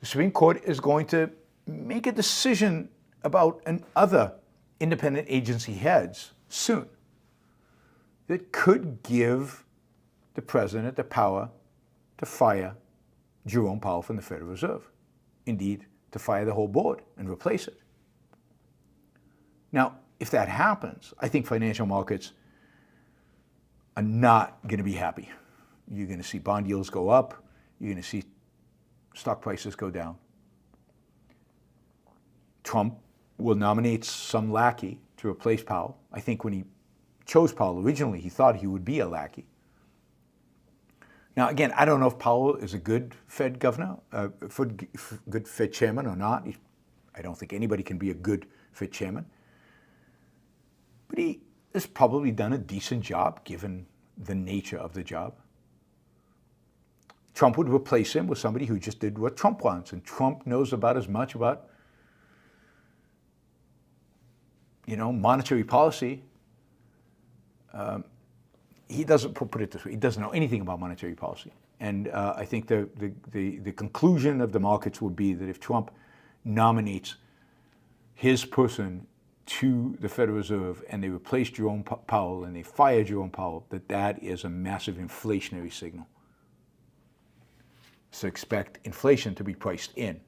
The Supreme Court is going to make a decision about other independent agency heads soon that could give the president the power to fire Jerome Powell from the Federal Reserve. Indeed, to fire the whole board and replace it. Now, if that happens, I think financial markets are not going to be happy. You're going to see bond yields go up. You're going to see stock prices go down. Trump will nominate some lackey to replace Powell. I think when he chose Powell originally, he thought he would be a lackey. Now, again, I don't know if Powell is a good Fed governor, good Fed chairman or not. I don't think anybody can be a good Fed chairman. But he has probably done a decent job given the nature of the job. Trump would replace him with somebody who just did what Trump wants, and Trump knows about as much about, monetary policy. He doesn't put it this way. He doesn't know anything about monetary policy, and I think the conclusion of the markets would be that if Trump nominates his person to the Federal Reserve and they replace Jerome Powell and they fire Jerome Powell, that is a massive inflationary signal. So expect inflation to be priced in.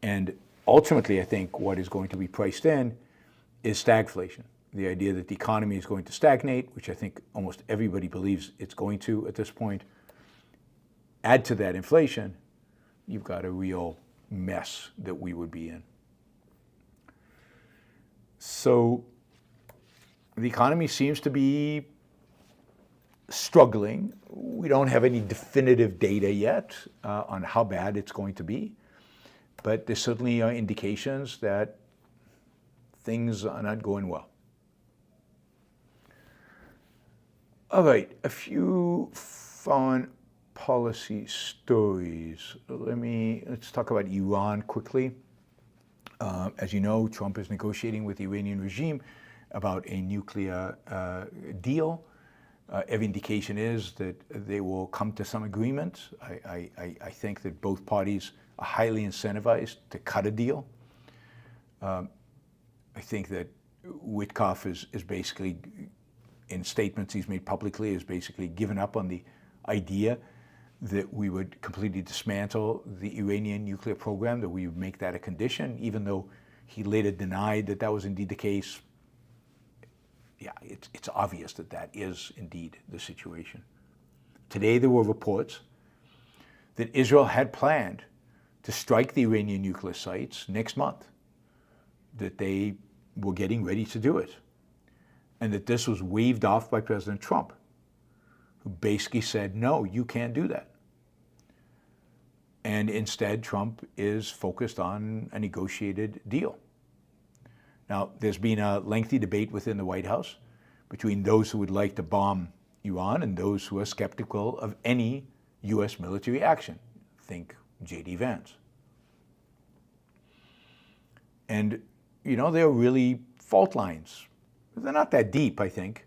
And ultimately, I think what is going to be priced in is stagflation. The idea that the economy is going to stagnate, which I think almost everybody believes it's going to at this point. Add to that inflation, you've got a real mess that we would be in. So the economy seems to be struggling. We don't have any definitive data yet on how bad it's going to be, but there certainly are indications that things are not going well. All right, a few foreign policy stories. Let's talk about Iran quickly. As you know, Trump is negotiating with the Iranian regime about a nuclear deal. Every indication is that they will come to some agreement. I think that both parties are highly incentivized to cut a deal. I think that Witkoff is basically, in statements he's made publicly, has basically given up on the idea that we would completely dismantle the Iranian nuclear program, that we would make that a condition, even though he later denied that that was indeed the case. Yeah, it's obvious that that is indeed the situation. Today there were reports that Israel had planned to strike the Iranian nuclear sites next month, that they were getting ready to do it, and that this was waved off by President Trump, who basically said, no, you can't do that. And instead, Trump is focused on a negotiated deal. Now, there's been a lengthy debate within the White House between those who would like to bomb Iran and those who are skeptical of any U.S. military action. Think J.D. Vance. And, there are really fault lines. They're not that deep, I think,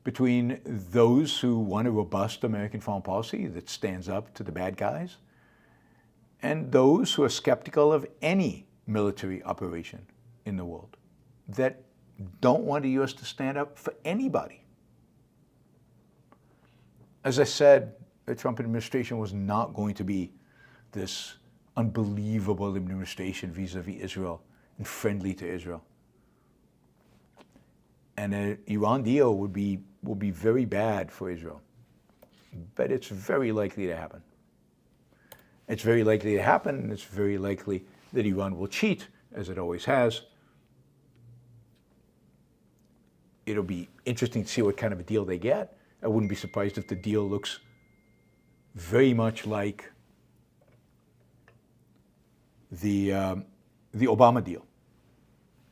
between those who want a robust American foreign policy that stands up to the bad guys and those who are skeptical of any military operation in the world, that don't want the U.S. to stand up for anybody. As I said, the Trump administration was not going to be this unbelievable administration vis-a-vis Israel and friendly to Israel. And an Iran deal will be very bad for Israel. But it's very likely to happen. It's very likely to happen, and it's very likely that Iran will cheat, as it always has. It'll be interesting to see what kind of a deal they get. I wouldn't be surprised if the deal looks very much like the Obama deal.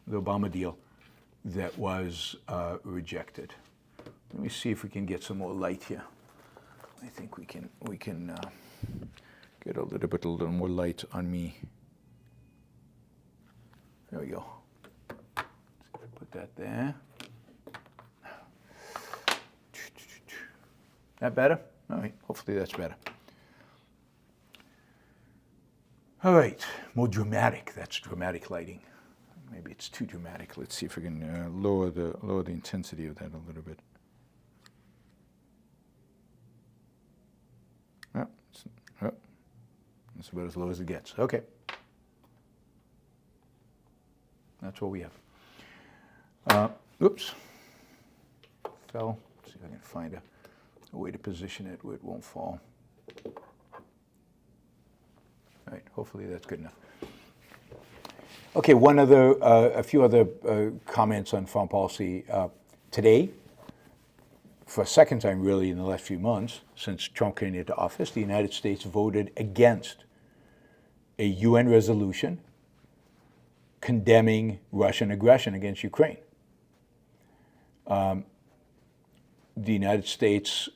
The Obama deal that was rejected. Let me see if we can get some more light here. I think we can get a little more light on me. There we go. Put that there. That better? All right, hopefully that's better. All right, more dramatic. That's dramatic lighting. Maybe it's too dramatic. Let's see if we can lower the intensity of that a little bit. That's about as low as it gets. Okay. That's what we have. Oops. Fell. Let's see if I can find a way to position it where it won't fall. All right, hopefully that's good enough. Okay, a few other comments on foreign policy. Today, for a second time really in the last few months, since Trump came into office, the United States voted against a UN resolution condemning Russian aggression against Ukraine. The United States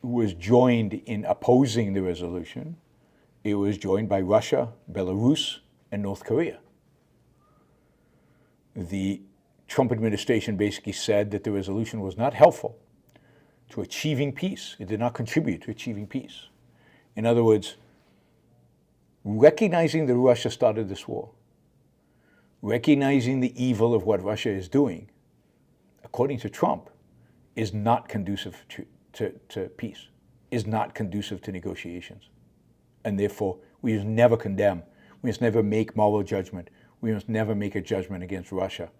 was joined in opposing the resolution. It was joined by Russia, Belarus, and North Korea. The Trump administration basically said that the resolution was not helpful to achieving peace. It did not contribute to achieving peace. In other words, recognizing that Russia started this war, recognizing the evil of what Russia is doing, according to Trump, is not conducive to peace, is not conducive to negotiations. And therefore, we must never condemn, we must never make moral judgment, we must never make a judgment against Russia.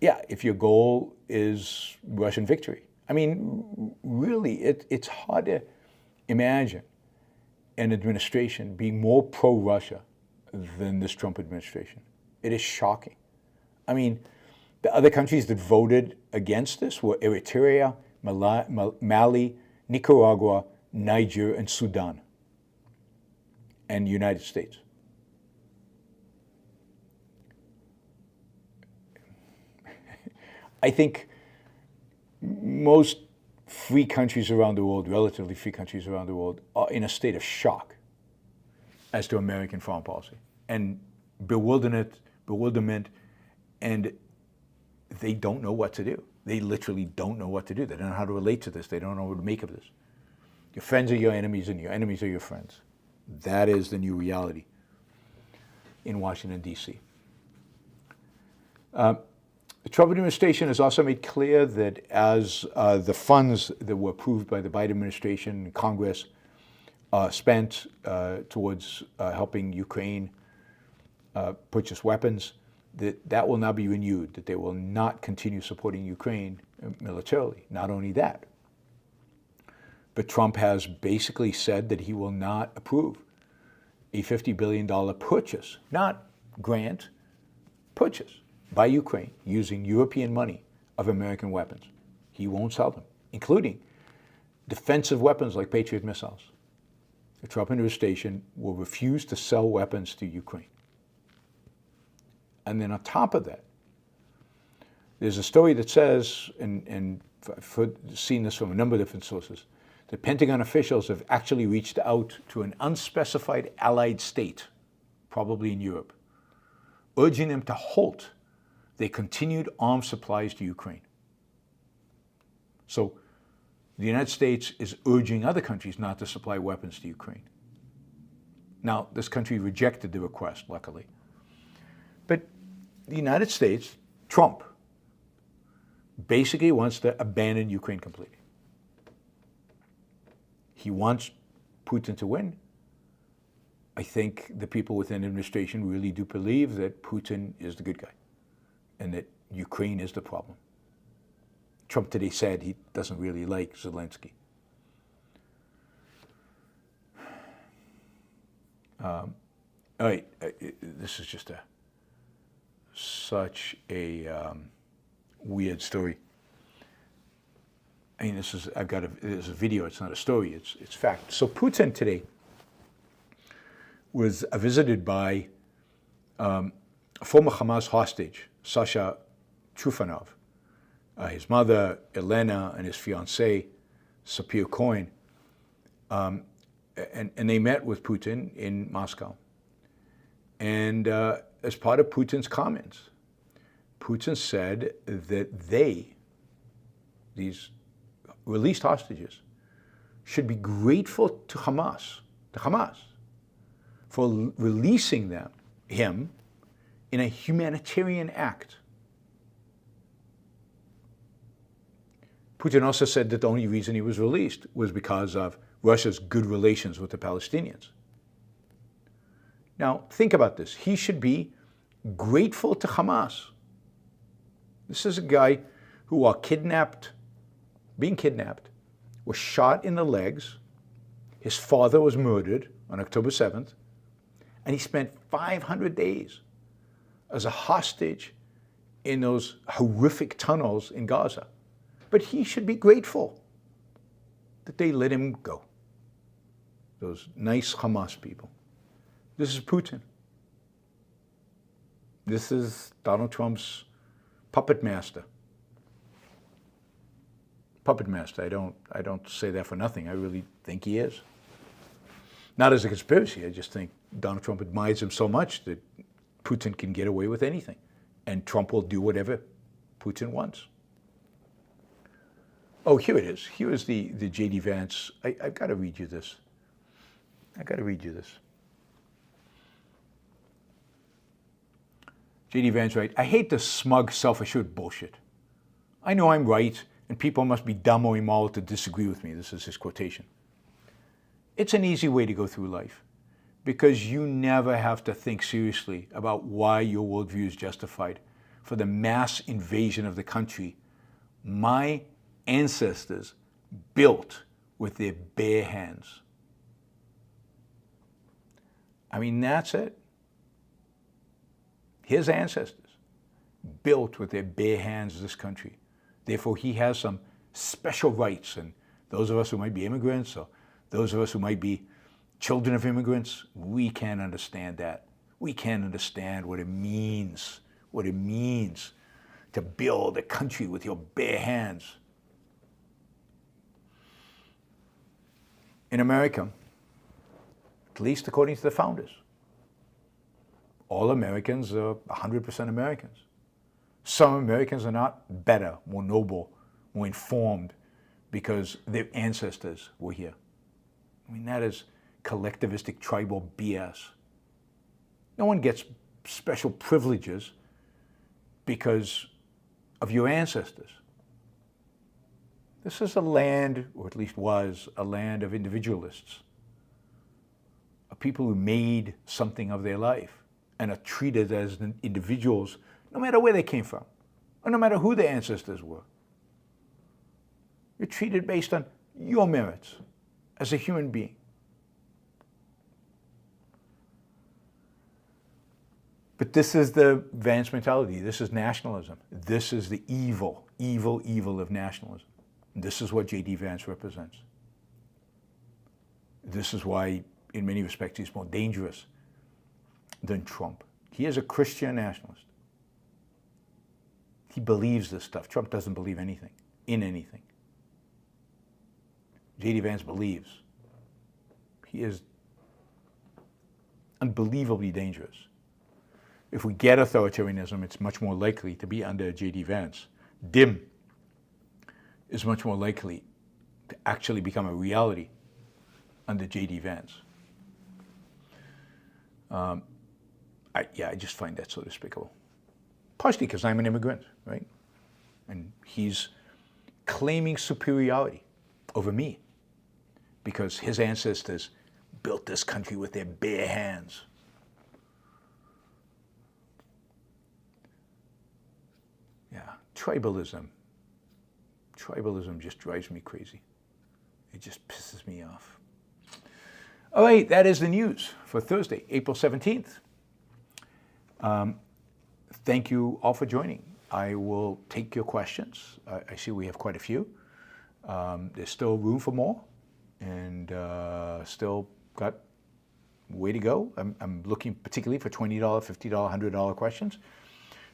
Yeah, if your goal is Russian victory. I mean, really, it's hard to imagine an administration being more pro-Russia than this Trump administration. It is shocking. I mean, the other countries that voted against this were Eritrea, Mali, Nicaragua, Niger, and Sudan, and the United States. I think most free countries around the world, relatively free countries around the world, are in a state of shock as to American foreign policy and bewilderment, and they don't know what to do. They literally don't know what to do. They don't know how to relate to this. They don't know what to make of this. Your friends are your enemies, and your enemies are your friends. That is the new reality in Washington, D.C. The Trump administration has also made clear that as the funds that were approved by the Biden administration and Congress spent towards helping Ukraine purchase weapons, that will now be renewed, that they will not continue supporting Ukraine militarily. Not only that, but Trump has basically said that he will not approve a $50 billion purchase, not grant, purchase by Ukraine using European money of American weapons. He won't sell them, including defensive weapons like Patriot missiles. The Trump administration will refuse to sell weapons to Ukraine. And then on top of that, there's a story that says, and I've seen this from a number of different sources, the Pentagon officials have actually reached out to an unspecified allied state, probably in Europe, urging them to halt their continued arms supplies to Ukraine. So the United States is urging other countries not to supply weapons to Ukraine. Now, this country rejected the request, luckily. But the United States, Trump, basically wants to abandon Ukraine completely. He wants Putin to win. I think the people within the administration really do believe that Putin is the good guy and that Ukraine is the problem. Trump today said he doesn't really like Zelensky. All right, this is just such a weird story. I mean, this is a video. It's not a story. It's fact. So Putin today was visited by a former Hamas hostage, Sasha Trufanov, his mother Elena, and his fiancée Sapir Cohen, and they met with Putin in Moscow. And as part of Putin's comments, Putin said that these released hostages, should be grateful to Hamas, for releasing him in a humanitarian act. Putin also said that the only reason he was released was because of Russia's good relations with the Palestinians. Now, think about this. He should be grateful to Hamas. This is a guy who, while being kidnapped, was shot in the legs. His father was murdered on October 7th, and he spent 500 days as a hostage in those horrific tunnels in Gaza. But he should be grateful that they let him go. Those nice Hamas people. This is Putin. This is Donald Trump's puppet master. Puppet master. I don't say that for nothing. I really think he is. Not as a conspiracy. I just think Donald Trump admires him so much that Putin can get away with anything, and Trump will do whatever Putin wants. Oh, here it is. Here is the J.D. Vance. I've got to read you this. J.D. Vance writes, I hate this smug, self-assured bullshit. I know I'm right, and people must be dumb or immoral to disagree with me. This is his quotation. It's an easy way to go through life, because you never have to think seriously about why your worldview is justified for the mass invasion of the country my ancestors built with their bare hands. I mean, that's it. His ancestors built with their bare hands this country. Therefore, he has some special rights, and those of us who might be immigrants, or those of us who might be children of immigrants, we can't understand that. We can't understand what it means to build a country with your bare hands. In America, at least according to the founders, all Americans are 100% Americans. Some Americans are not better, more noble, more informed because their ancestors were here. I mean, that is collectivistic tribal BS. No one gets special privileges because of your ancestors. This is a land, or at least was, a land of individualists, of people who made something of their life and are treated as individuals no matter where they came from, or no matter who their ancestors were. You're treated based on your merits as a human being. But this is the Vance mentality. This is nationalism. This is the evil, evil, evil of nationalism. This is what J.D. Vance represents. This is why, in many respects, he's more dangerous than Trump. He is a Christian nationalist. He believes this stuff. Trump doesn't believe anything, in anything. J.D. Vance believes. He is unbelievably dangerous. If we get authoritarianism, it's much more likely to be under J.D. Vance. DIM is much more likely to actually become a reality under J.D. Vance. I just find that so despicable. Partially because I'm an immigrant, right? And he's claiming superiority over me because his ancestors built this country with their bare hands. Yeah, tribalism. Tribalism just drives me crazy. It just pisses me off. All right, that is the news for Thursday, April 17th. Thank you all for joining. I will take your questions. I see we have quite a few. There's still room for more, and still got way to go. I'm looking particularly for $20, $50, $100 questions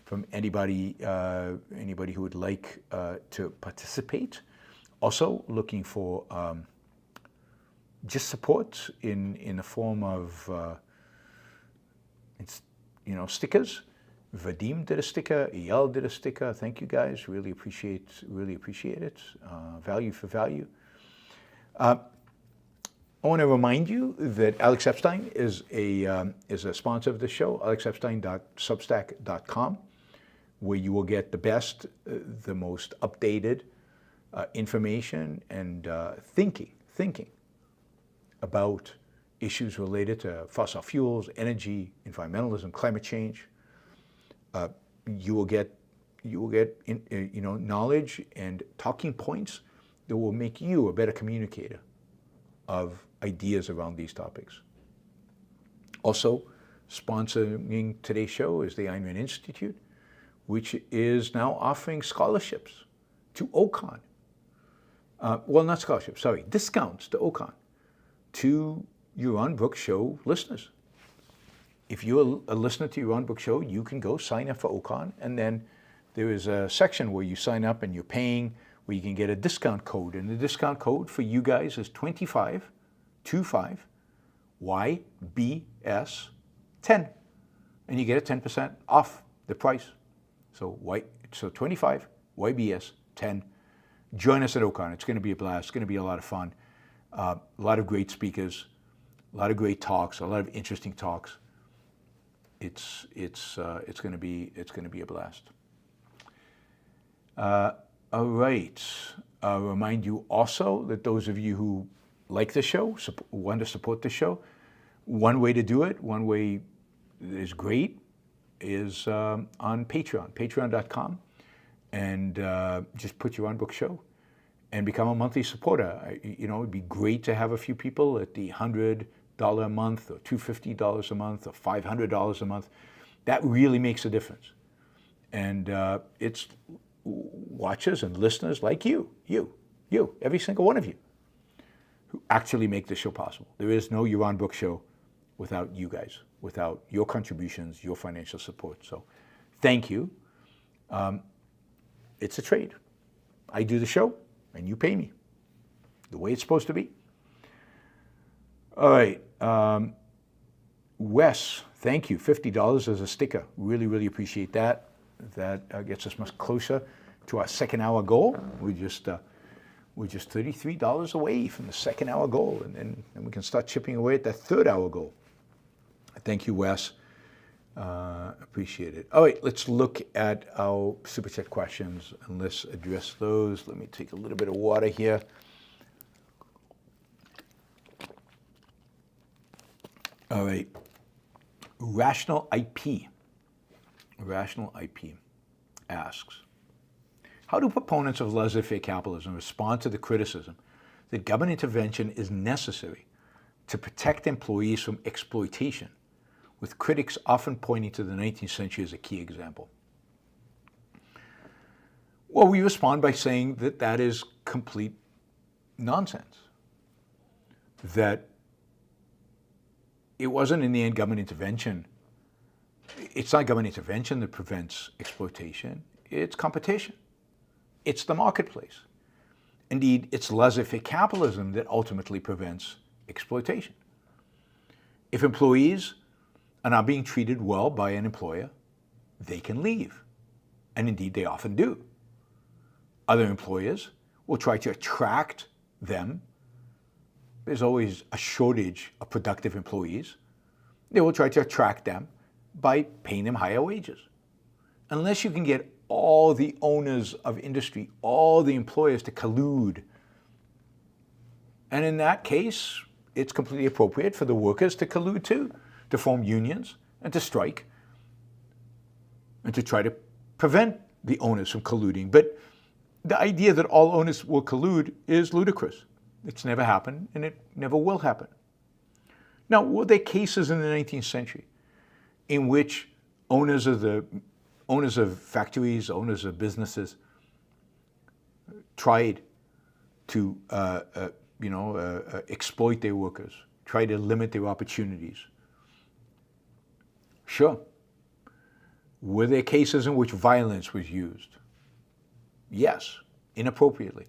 from anybody who would like to participate. Also looking for just support in the form of stickers. Vadim did a sticker, Eyal did a sticker. Thank you guys. Really appreciate it. Value for value. I want to remind you that Alex Epstein is a sponsor of the show. alexepstein.substack.com, where you will get the best, the most updated information and thinking about issues related to fossil fuels, energy, environmentalism, climate change. You will get knowledge and talking points that will make you a better communicator of ideas around these topics. Also, sponsoring today's show is the Ayn Rand Institute, which is now offering scholarships to OCON. Not scholarships, sorry, discounts to OCON to Yaron Brook show listeners. If you're a listener to Yaron Brook show, you can go sign up for OCON, and then there is a section where you sign up and you're paying, where you can get a discount code. And the discount code for you guys is 25, YBS 10. And you get a 10% off the price. So 25, YBS 10. Join us at OCON. It's going to be a blast. It's going to be a lot of fun. A lot of great speakers, a lot of great talks, a lot of interesting talks. It's going to be a blast. All right. I'll remind you also that those of you who like the show, want to support the show, one way to do it, one way that is great, is on Patreon, patreon.com, and just put Yaron Brook Show and become a monthly supporter. It'd be great to have a few people at the $100 a month or $250 a month or $500 a month. That really makes a difference. And it's watchers and listeners like you, every single one of you, who actually make this show possible. There is no Yaron Brook Show without you guys, without your contributions, your financial support. So thank you. It's a trade. I do the show and you pay me the way it's supposed to be. All right. Wes, thank you. $50 as a sticker. Really, really appreciate that. That gets us much closer to our second hour goal. We're just $33 away from the second hour goal, and then we can start chipping away at that third hour goal. Thank you, Wes. Appreciate it. All right, let's look at our Super Chat questions and let's address those. Let me take a little bit of water here. All right. Rational IP asks, how do proponents of laissez-faire capitalism respond to the criticism that government intervention is necessary to protect employees from exploitation with critics often pointing to the 19th century as a key example. Well, we respond by saying that that is complete nonsense. That it wasn't in the end government intervention. It's not government intervention that prevents exploitation. It's competition. It's the marketplace. Indeed, it's laissez-faire capitalism that ultimately prevents exploitation. If employees are not being treated well by an employer, they can leave. And indeed, they often do. Other employers will try to attract them. There's always a shortage of productive employees. They will try to attract them by paying them higher wages. Unless you can get all the owners of industry, all the employers to collude. And in that case, it's completely appropriate for the workers to collude too, to form unions and to strike and to try to prevent the owners from colluding. But the idea that all owners will collude is ludicrous. It's never happened and it never will happen. Now, were there cases in the 19th century in which owners of factories, owners of businesses tried to exploit their workers, try to limit their opportunities? Sure. Were there cases in which violence was used? Yes, inappropriately.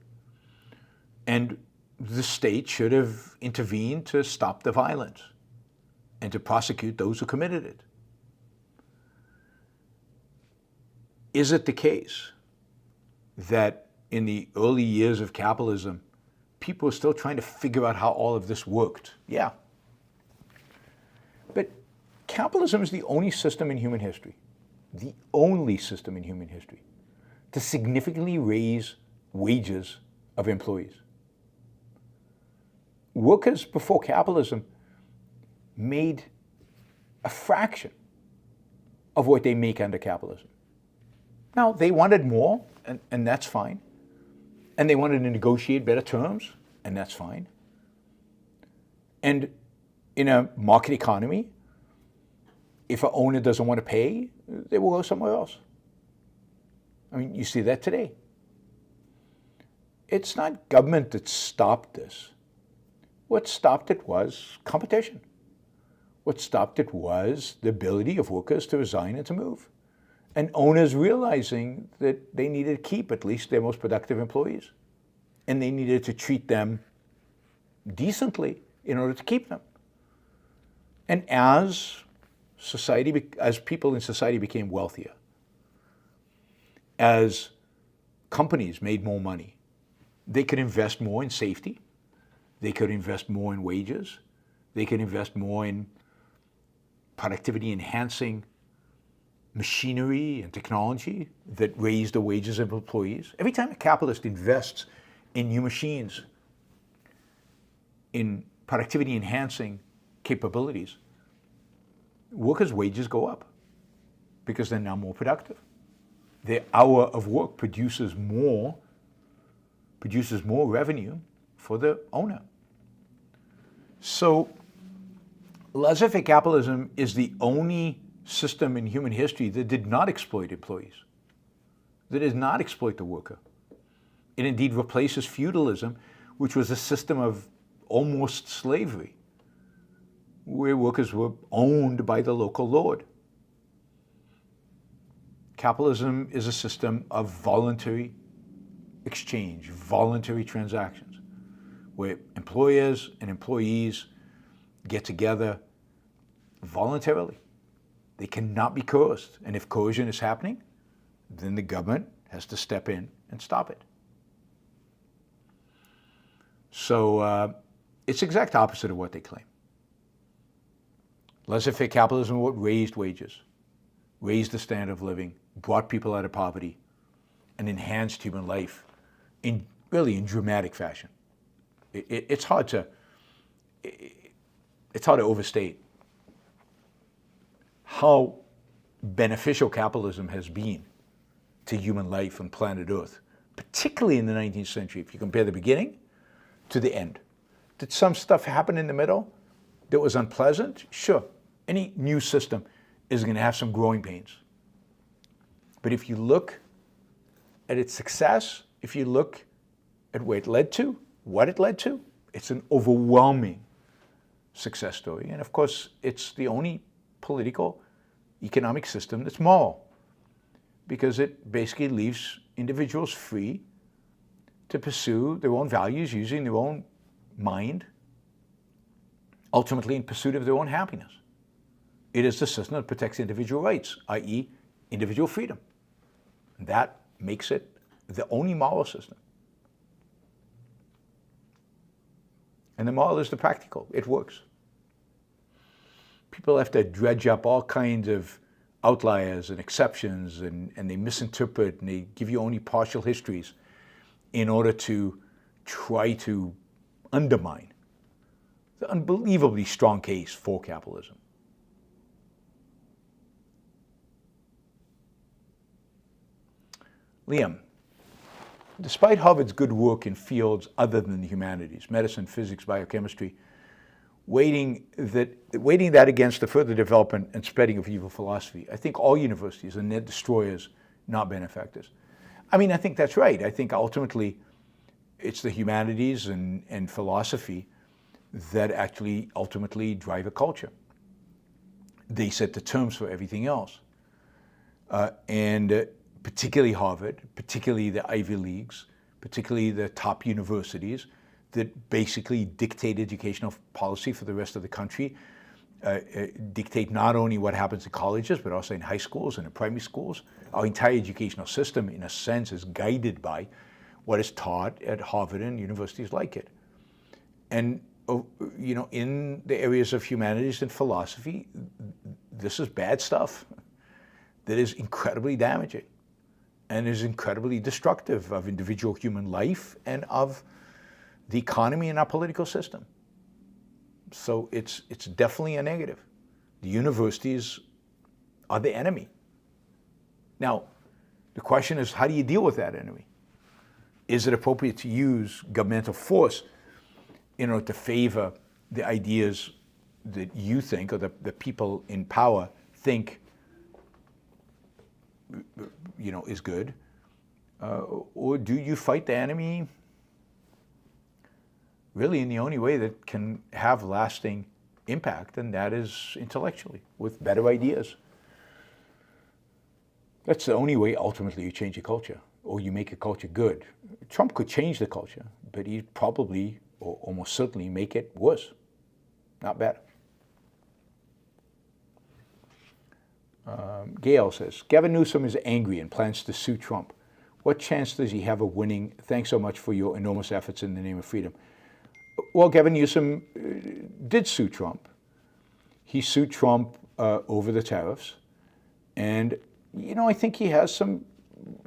And the state should have intervened to stop the violence and to prosecute those who committed it. Is it the case that in the early years of capitalism, people were still trying to figure out how all of this worked? Yeah. But capitalism is the only system in human history, to significantly raise wages of employees. Workers before capitalism made a fraction of what they make under capitalism. Now, they wanted more, and that's fine. And they wanted to negotiate better terms, and that's fine. And in a market economy, if an owner doesn't want to pay, they will go somewhere else. I mean, you see that today. It's not government that stopped this. What stopped it was competition. What stopped it was the ability of workers to resign and to move. And owners realizing that they needed to keep at least their most productive employees. And they needed to treat them decently in order to keep them. And as people in society became wealthier, as companies made more money, they could invest more in safety, they could invest more in wages, they could invest more in productivity enhancing machinery and technology that raised the wages of employees. Every time a capitalist invests in new machines, in productivity enhancing capabilities, workers' wages go up because they're now more productive. Their hour of work produces more revenue for the owner. So laissez-faire capitalism is the only system in human history that did not exploit employees, that does not exploit the worker. It indeed replaces feudalism, which was a system of almost slavery, where workers were owned by the local lord. Capitalism is a system of voluntary exchange, voluntary transactions, where employers and employees get together voluntarily. They cannot be coerced. And if coercion is happening, then the government has to step in and stop it. So it's the exact opposite of what they claim. Laissez-faire capitalism what raised wages, raised the standard of living, brought people out of poverty, and enhanced human life in dramatic fashion. It's hard to overstate how beneficial capitalism has been to human life on planet Earth, particularly in the 19th century. If you compare the beginning to the end, did some stuff happen in the middle that was unpleasant? Sure. Any new system is going to have some growing pains. But if you look at its success, if you look at where it led to, what it led to, it's an overwhelming success story. And of course, it's the only political, economic system that's moral, because it basically leaves individuals free to pursue their own values using their own mind, ultimately in pursuit of their own happiness. It is the system that protects individual rights, i.e. individual freedom. That makes it the only moral system. And the moral is the practical. It works. People have to dredge up all kinds of outliers and exceptions, and they misinterpret, and they give you only partial histories in order to try to undermine the unbelievably strong case for capitalism. Liam, despite Harvard's good work in fields other than the humanities, medicine, physics, biochemistry, weighting that against the further development and spreading of evil philosophy, I think all universities are net destroyers, not benefactors. I mean, I think that's right. I think ultimately it's the humanities and philosophy that actually ultimately drive a culture. They set the terms for everything else. And particularly Harvard, particularly the Ivy Leagues, particularly the top universities that basically dictate educational policy for the rest of the country, dictate not only what happens in colleges, but also in high schools and in primary schools. Our entire educational system, in a sense, is guided by what is taught at Harvard and universities like it. And in the areas of humanities and philosophy, this is bad stuff that is incredibly damaging and is incredibly destructive of individual human life and of the economy and our political system. So it's definitely a negative. The universities are the enemy. Now, the question is, how do you deal with that enemy? Is it appropriate to use governmental force in order to favor the ideas that you think, or the people in power think, is good? Or do you fight the enemy really in the only way that can have lasting impact, and that is intellectually, with better ideas? That's the only way ultimately you change a culture, or you make a culture good. Trump could change the culture, but he'd probably, or almost certainly, make it worse, not better. Gail says, Gavin Newsom is angry and plans to sue Trump. What chance does he have of winning? Thanks so much for your enormous efforts in the name of freedom. Well, Gavin Newsom did sue Trump. He sued Trump over the tariffs. And, I think he has some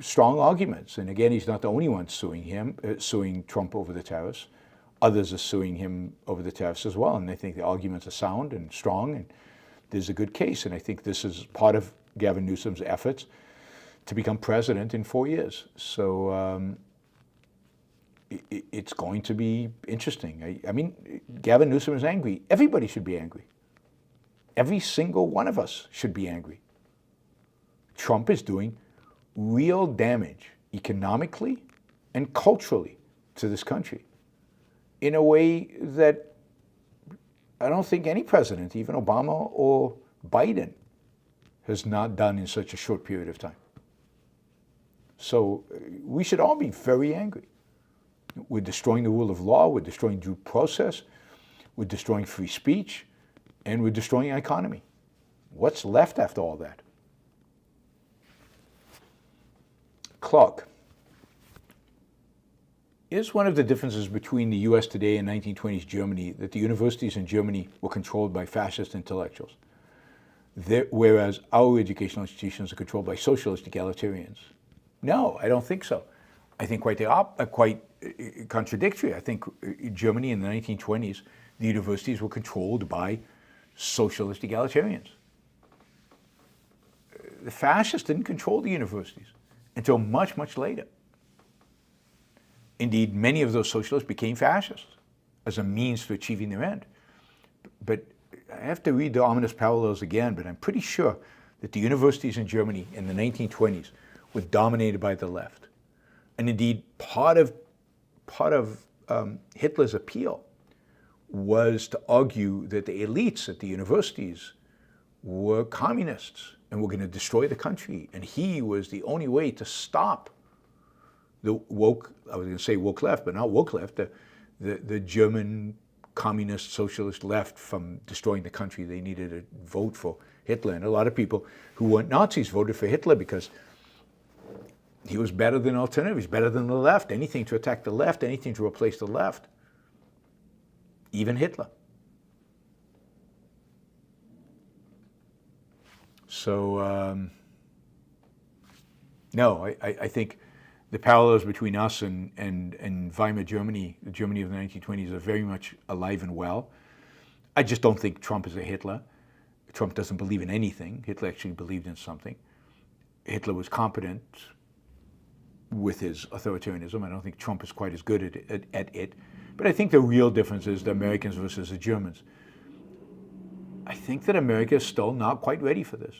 strong arguments. And again, he's not the only one suing Trump over the tariffs. Others are suing him over the tariffs as well. And I think the arguments are sound and strong, and there's a good case. And I think this is part of Gavin Newsom's efforts to become president in 4 years. So it's going to be interesting. I mean, Gavin Newsom is angry. Everybody should be angry. Every single one of us should be angry. Trump is doing real damage economically and culturally to this country in a way that I don't think any president, even Obama or Biden, has not done in such a short period of time. So we should all be very angry. We're destroying the rule of law, we're destroying due process, we're destroying free speech, and we're destroying our economy. What's left after all that? Clark, is one of the differences between the US today and 1920s Germany that the universities in Germany were controlled by fascist intellectuals, whereas our educational institutions are controlled by socialist egalitarians? No, I don't think so. I think quite contradictory. I think in Germany in the 1920s, the universities were controlled by socialist egalitarians. The fascists didn't control the universities until much, much later. Indeed, many of those socialists became fascists as a means to achieving their end. But I have to read the ominous parallels again, but I'm pretty sure that the universities in Germany in the 1920s were dominated by the left. And indeed, part of Hitler's appeal was to argue that the elites at the universities were communists and were going to destroy the country. And he was the only way to stop the woke, I was going to say woke left, but not woke left, the German communist, socialist left from destroying the country. They needed to vote for Hitler. And a lot of people who weren't Nazis voted for Hitler because he was better than alternative. He's better than the left. Anything to attack the left, anything to replace the left. Even Hitler. So, no, I think the parallels between us and Weimar Germany, the Germany of the 1920s, are very much alive and well. I just don't think Trump is a Hitler. Trump doesn't believe in anything. Hitler actually believed in something. Hitler was competent with his authoritarianism. I don't think Trump is quite as good at it. But I think the real difference is the Americans versus the Germans. I think that America is still not quite ready for this.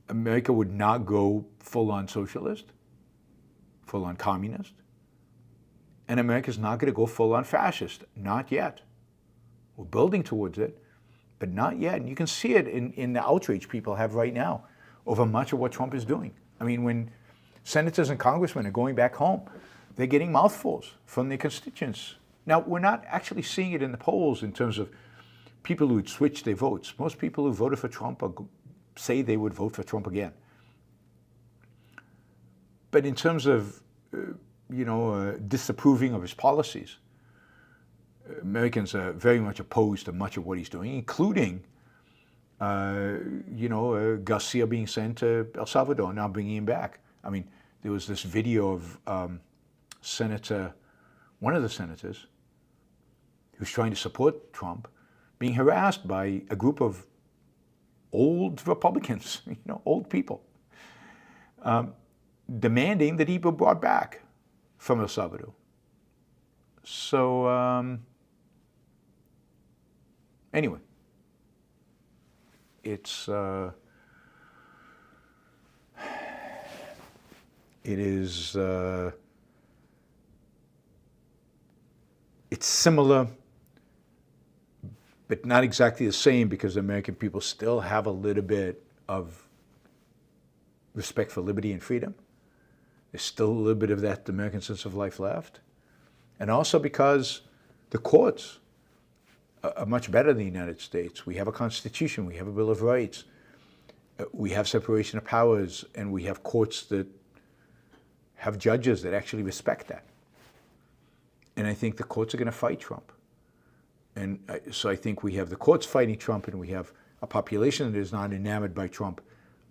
America would not go full-on socialist, full-on communist. And America's not going to go full-on fascist. Not yet. We're building towards it, but not yet. And you can see it in the outrage people have right now over much of what Trump is doing. I mean, when senators and congressmen are going back home, they're getting mouthfuls from their constituents. Now, we're not actually seeing it in the polls in terms of people who would switch their votes. Most people who voted for Trump say they would vote for Trump again. But in terms of, disapproving of his policies, Americans are very much opposed to much of what he's doing, including, Garcia being sent to El Salvador, now bringing him back. I mean, there was this video of one of the senators, who's trying to support Trump, being harassed by a group of old Republicans, old people, demanding that he be brought back from El Salvador. So, anyway, it's similar, but not exactly the same, because American people still have a little bit of respect for liberty and freedom. There's still a little bit of that American sense of life left. And also because the courts are much better than the United States. We have a Constitution, we have a Bill of Rights, we have separation of powers, and we have courts that have judges that actually respect that. And I think the courts are going to fight Trump. And so I think we have the courts fighting Trump, and we have a population that is not enamored by Trump.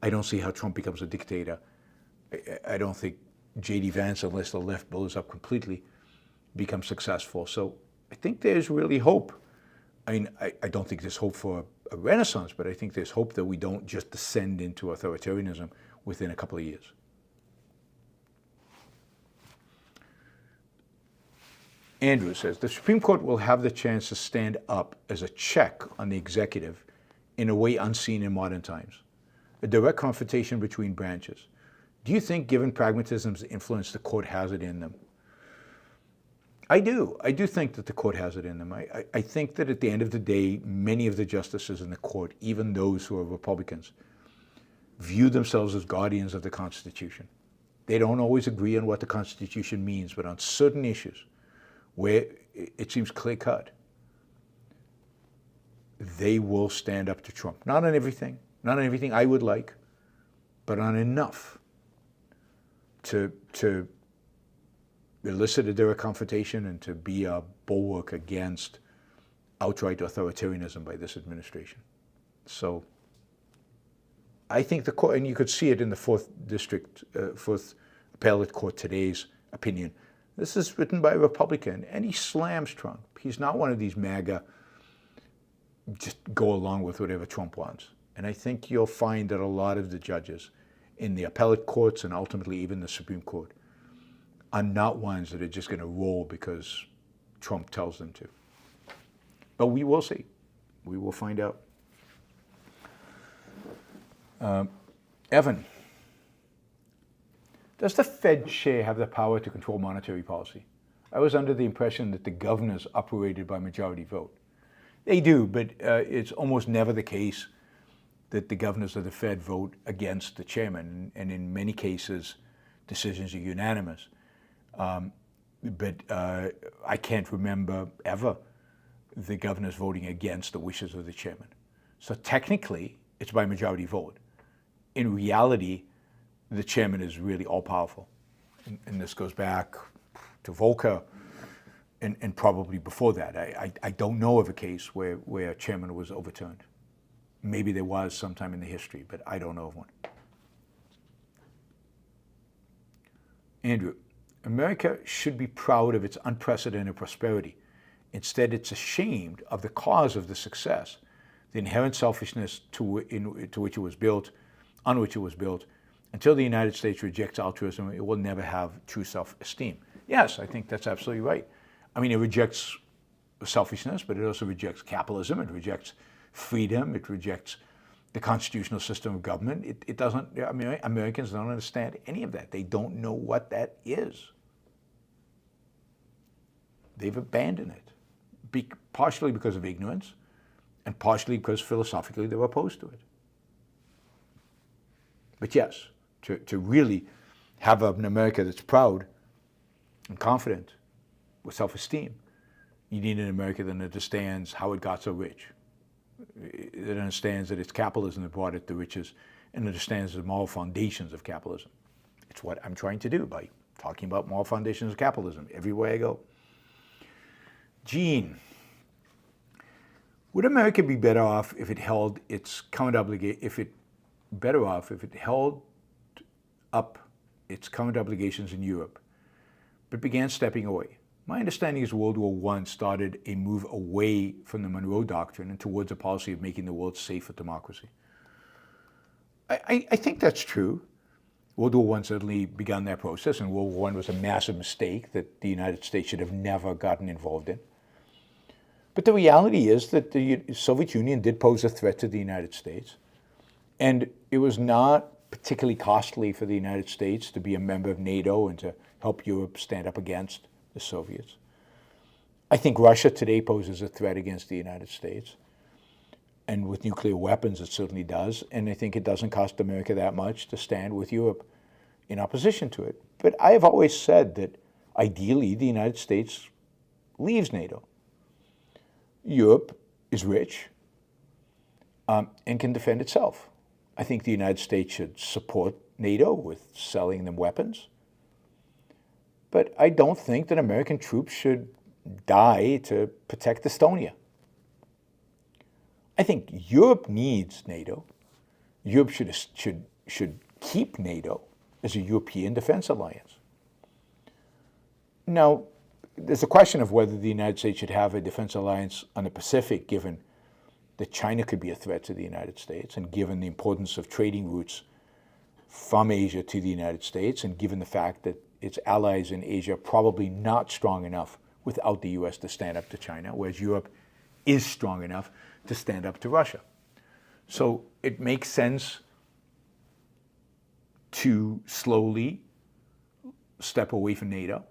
I don't see how Trump becomes a dictator. I don't think J.D. Vance, unless the left blows up completely, becomes successful. So I think there's really hope. I mean, I don't think there's hope for a renaissance, but I think there's hope that we don't just descend into authoritarianism within a couple of years. Andrew says, the Supreme Court will have the chance to stand up as a check on the executive in a way unseen in modern times, a direct confrontation between branches. Do you think, given pragmatism's influence, the court has it in them? I do. I do think that the court has it in them. I think that at the end of the day, many of the justices in the court, even those who are Republicans, view themselves as guardians of the Constitution. They don't always agree on what the Constitution means, but on certain issues where it seems clear-cut, they will stand up to Trump. Not on everything I would like, but on enough to elicit a direct confrontation and to be a bulwark against outright authoritarianism by this administration. So I think the court, and you could see it in the Fourth Appellate Court today's opinion. This is written by a Republican, and he slams Trump. He's not one of these MAGA, just go along with whatever Trump wants. And I think you'll find that a lot of the judges in the appellate courts and ultimately even the Supreme Court are not ones that are just going to roll because Trump tells them to. But we will see. We will find out. Evan, does the Fed chair have the power to control monetary policy? I was under the impression that the governors operated by majority vote. They do, but it's almost never the case that the governors of the Fed vote against the chairman, and in many cases, decisions are unanimous. But I can't remember ever the governors voting against the wishes of the chairman. So technically, it's by majority vote. In reality, the chairman is really all-powerful. And this goes back to Volcker and probably before that. I don't know of a case where a chairman was overturned. Maybe there was sometime in the history, but I don't know of one. Andrew, America should be proud of its unprecedented prosperity. Instead, it's ashamed of the cause of the success, the inherent selfishness on which it was built. Until the United States rejects altruism, it will never have true self-esteem. Yes, I think that's absolutely right. I mean, it rejects selfishness, but it also rejects capitalism. It rejects freedom. It rejects the constitutional system of government. It doesn't, I mean, Americans don't understand any of that. They don't know what that is. They've abandoned it, partially because of ignorance, and partially because philosophically they're opposed to it. But yes, to really have an America that's proud and confident with self-esteem, you need an America that understands how it got so rich, that understands that it's capitalism that brought it the riches, and understands the moral foundations of capitalism. It's what I'm trying to do by talking about moral foundations of capitalism everywhere I go. Gene, would America be better off if it held its current obligation, if it held up its current obligations in Europe, but began stepping away? My understanding is World War I started a move away from the Monroe Doctrine and towards a policy of making the world safe for democracy. I think that's true. World War I certainly began that process, and World War I was a massive mistake that the United States should have never gotten involved in. But the reality is that the Soviet Union did pose a threat to the United States, and it was not particularly costly for the United States to be a member of NATO and to help Europe stand up against the Soviets. I think Russia today poses a threat against the United States, and with nuclear weapons it certainly does, and I think it doesn't cost America that much to stand with Europe in opposition to it. But I have always said that ideally the United States leaves NATO. Europe is rich and can defend itself. I think the United States should support NATO with selling them weapons. But I don't think that American troops should die to protect Estonia. I think Europe needs NATO. Europe should keep NATO as a European defense alliance. Now, there's a question of whether the United States should have a defense alliance on the Pacific, given that China could be a threat to the United States, and given the importance of trading routes from Asia to the United States, and given the fact that its allies in Asia are probably not strong enough without the U.S. to stand up to China, whereas Europe is strong enough to stand up to Russia. So it makes sense to slowly step away from NATO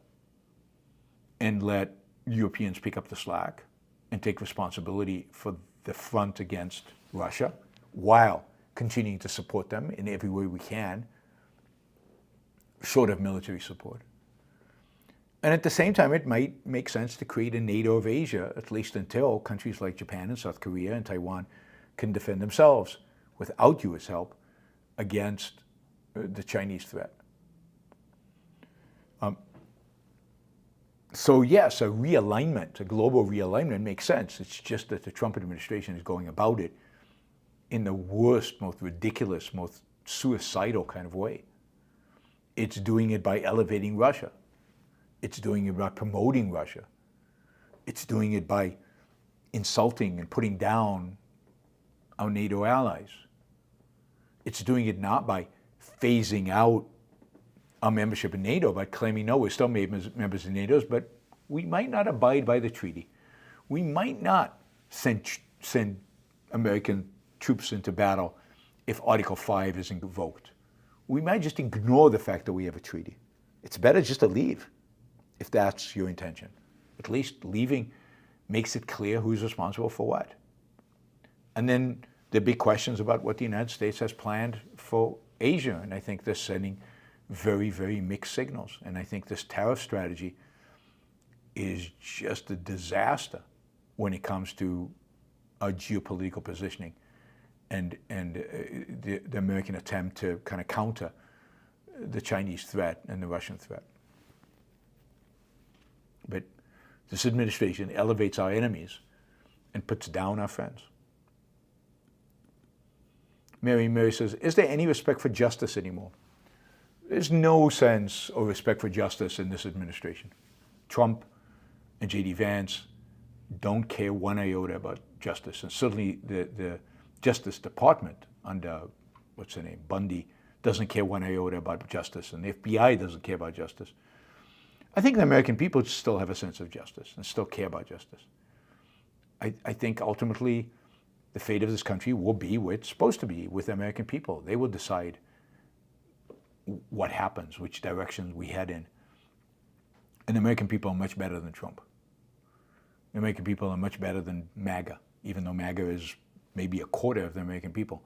and let Europeans pick up the slack and take responsibility for the front against Russia, while continuing to support them in every way we can, short of military support. And at the same time, it might make sense to create a NATO of Asia, at least until countries like Japan and South Korea and Taiwan can defend themselves without U.S. help against the Chinese threat. So yes, a realignment, a global realignment makes sense. It's just that the Trump administration is going about it in the worst, most ridiculous, most suicidal kind of way. It's doing it by elevating Russia. It's doing it by promoting Russia. It's doing it by insulting and putting down our NATO allies. It's doing it not by phasing out our membership in NATO, by claiming, no, we're still members of NATO, but we might not abide by the treaty. We might not send American troops into battle if Article 5 is invoked. We might just ignore the fact that we have a treaty. It's better just to leave, if that's your intention. At least leaving makes it clear who's responsible for what. And then there are big questions about what the United States has planned for Asia, and I think they're sending very, very mixed signals. And I think this tariff strategy is just a disaster when it comes to our geopolitical positioning and the American attempt to kind of counter the Chinese threat and the Russian threat. But this administration elevates our enemies and puts down our friends. Mary says, is there any respect for justice anymore? There's no sense of respect for justice in this administration. Trump and J.D. Vance don't care one iota about justice. And certainly the Justice Department under, what's her name, Bundy, doesn't care one iota about justice. And the FBI doesn't care about justice. I think the American people still have a sense of justice and still care about justice. I think ultimately the fate of this country will be where it's supposed to be with the American people. They will decide what happens, which directions we head in. And the American people are much better than Trump. The American people are much better than MAGA, even though MAGA is maybe a quarter of the American people.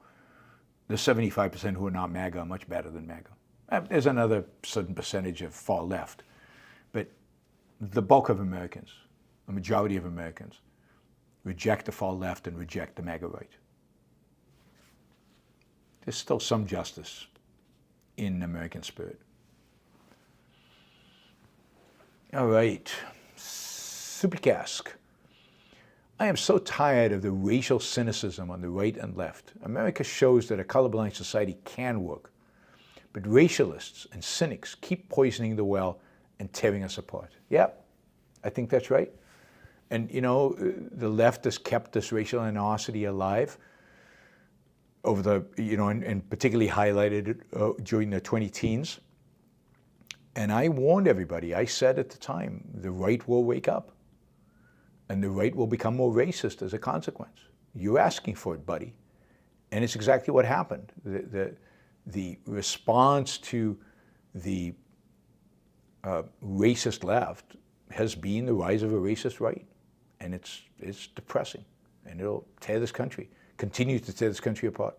The 75% who are not MAGA are much better than MAGA. There's another certain percentage of far left. But the bulk of Americans, a majority of Americans, reject the far left and reject the MAGA right. There's still some justice in the American spirit. All right, Supercask. I am so tired of the racial cynicism on the right and left. America shows that a colorblind society can work, but racialists and cynics keep poisoning the well and tearing us apart. Yeah, I think that's right. And, you know, the left has kept this racial animosity alive over the, you know, and particularly highlighted during the 2010s. And I warned everybody, I said at the time, the right will wake up and the right will become more racist as a consequence. You're asking for it, buddy. And it's exactly what happened. The response to the racist left has been the rise of a racist right. And it's depressing, and it'll tear this country, continue to tear this country apart.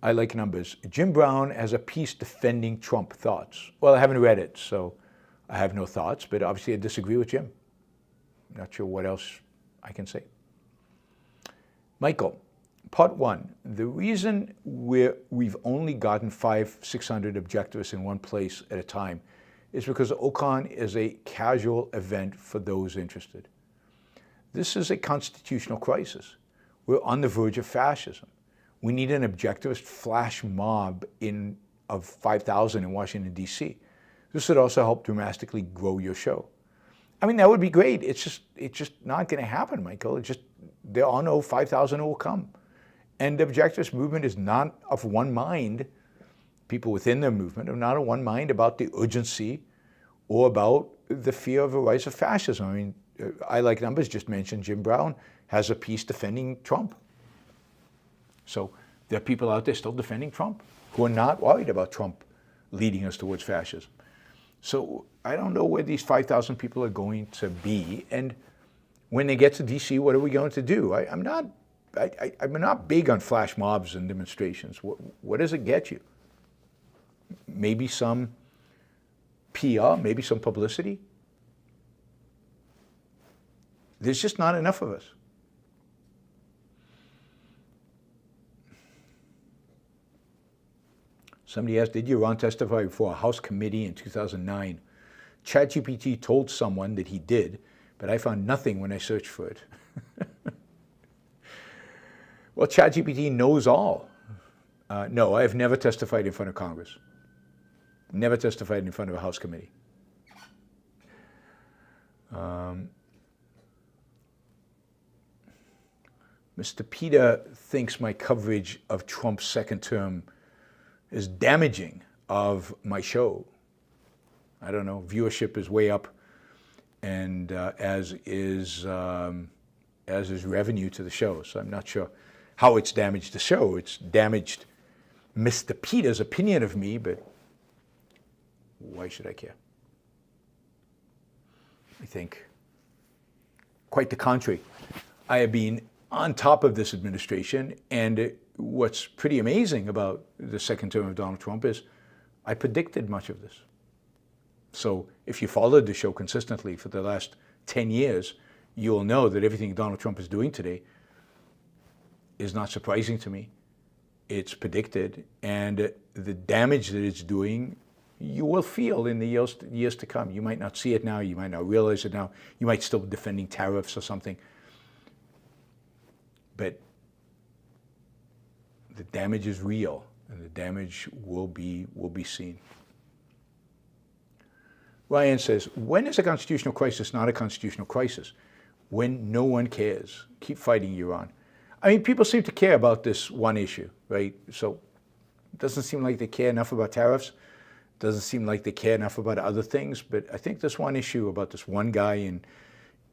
I like numbers. Jim Brown has a piece defending Trump. Thoughts? Well, I haven't read it, so I have no thoughts, but obviously I disagree with Jim. I'm not sure what else I can say. Michael, part one. The reason we've only gotten 500-600 objectivists in one place at a time is because OCON is a casual event for those interested. This is a constitutional crisis. We're on the verge of fascism. We need an objectivist flash mob of 5,000 in Washington, D.C. This would also help dramatically grow your show. I mean, that would be great. It's just not going to happen, Michael. There are no 5,000 who will come. And the objectivist movement is not of one mind. People within the movement are not of one mind about the urgency or about the fear of a rise of fascism. I mean, I like numbers just mentioned Jim Brown has a piece defending Trump. So there are people out there still defending Trump who are not worried about Trump leading us towards fascism. So I don't know where these 5,000 people are going to be. And when they get to D.C., what are we going to do? I'm not big on flash mobs and demonstrations. What does it get you? Maybe some PR, maybe some publicity. There's just not enough of us. Somebody asked, did Yaron testify before a House committee in 2009? ChatGPT told someone that he did, but I found nothing when I searched for it. Well, ChatGPT knows all. No, I have never testified in front of Congress. Never testified in front of a House committee. Mr. Peter thinks my coverage of Trump's second term is damaging of my show. I don't know, viewership is way up, and as is as is revenue to the show. So I'm not sure how it's damaged the show. It's damaged Mr. Peter's opinion of me, but why should I care? I think quite the contrary. I have been on top of this administration, and what's pretty amazing about the second term of Donald Trump is I predicted much of this. So if you followed the show consistently for the last 10 years, you'll know that everything Donald Trump is doing today is not surprising to me. It's predicted, and the damage that it's doing, you will feel in the years to come. You might not see it now, you might not realize it now, you might still be defending tariffs or something, but the damage is real, and the damage will be seen. Ryan says, when is a constitutional crisis not a constitutional crisis? When no one cares. Keep fighting, Yaron. I mean, people seem to care about this one issue, right? So it doesn't seem like they care enough about tariffs. It doesn't seem like they care enough about other things. But I think this one issue about this one guy in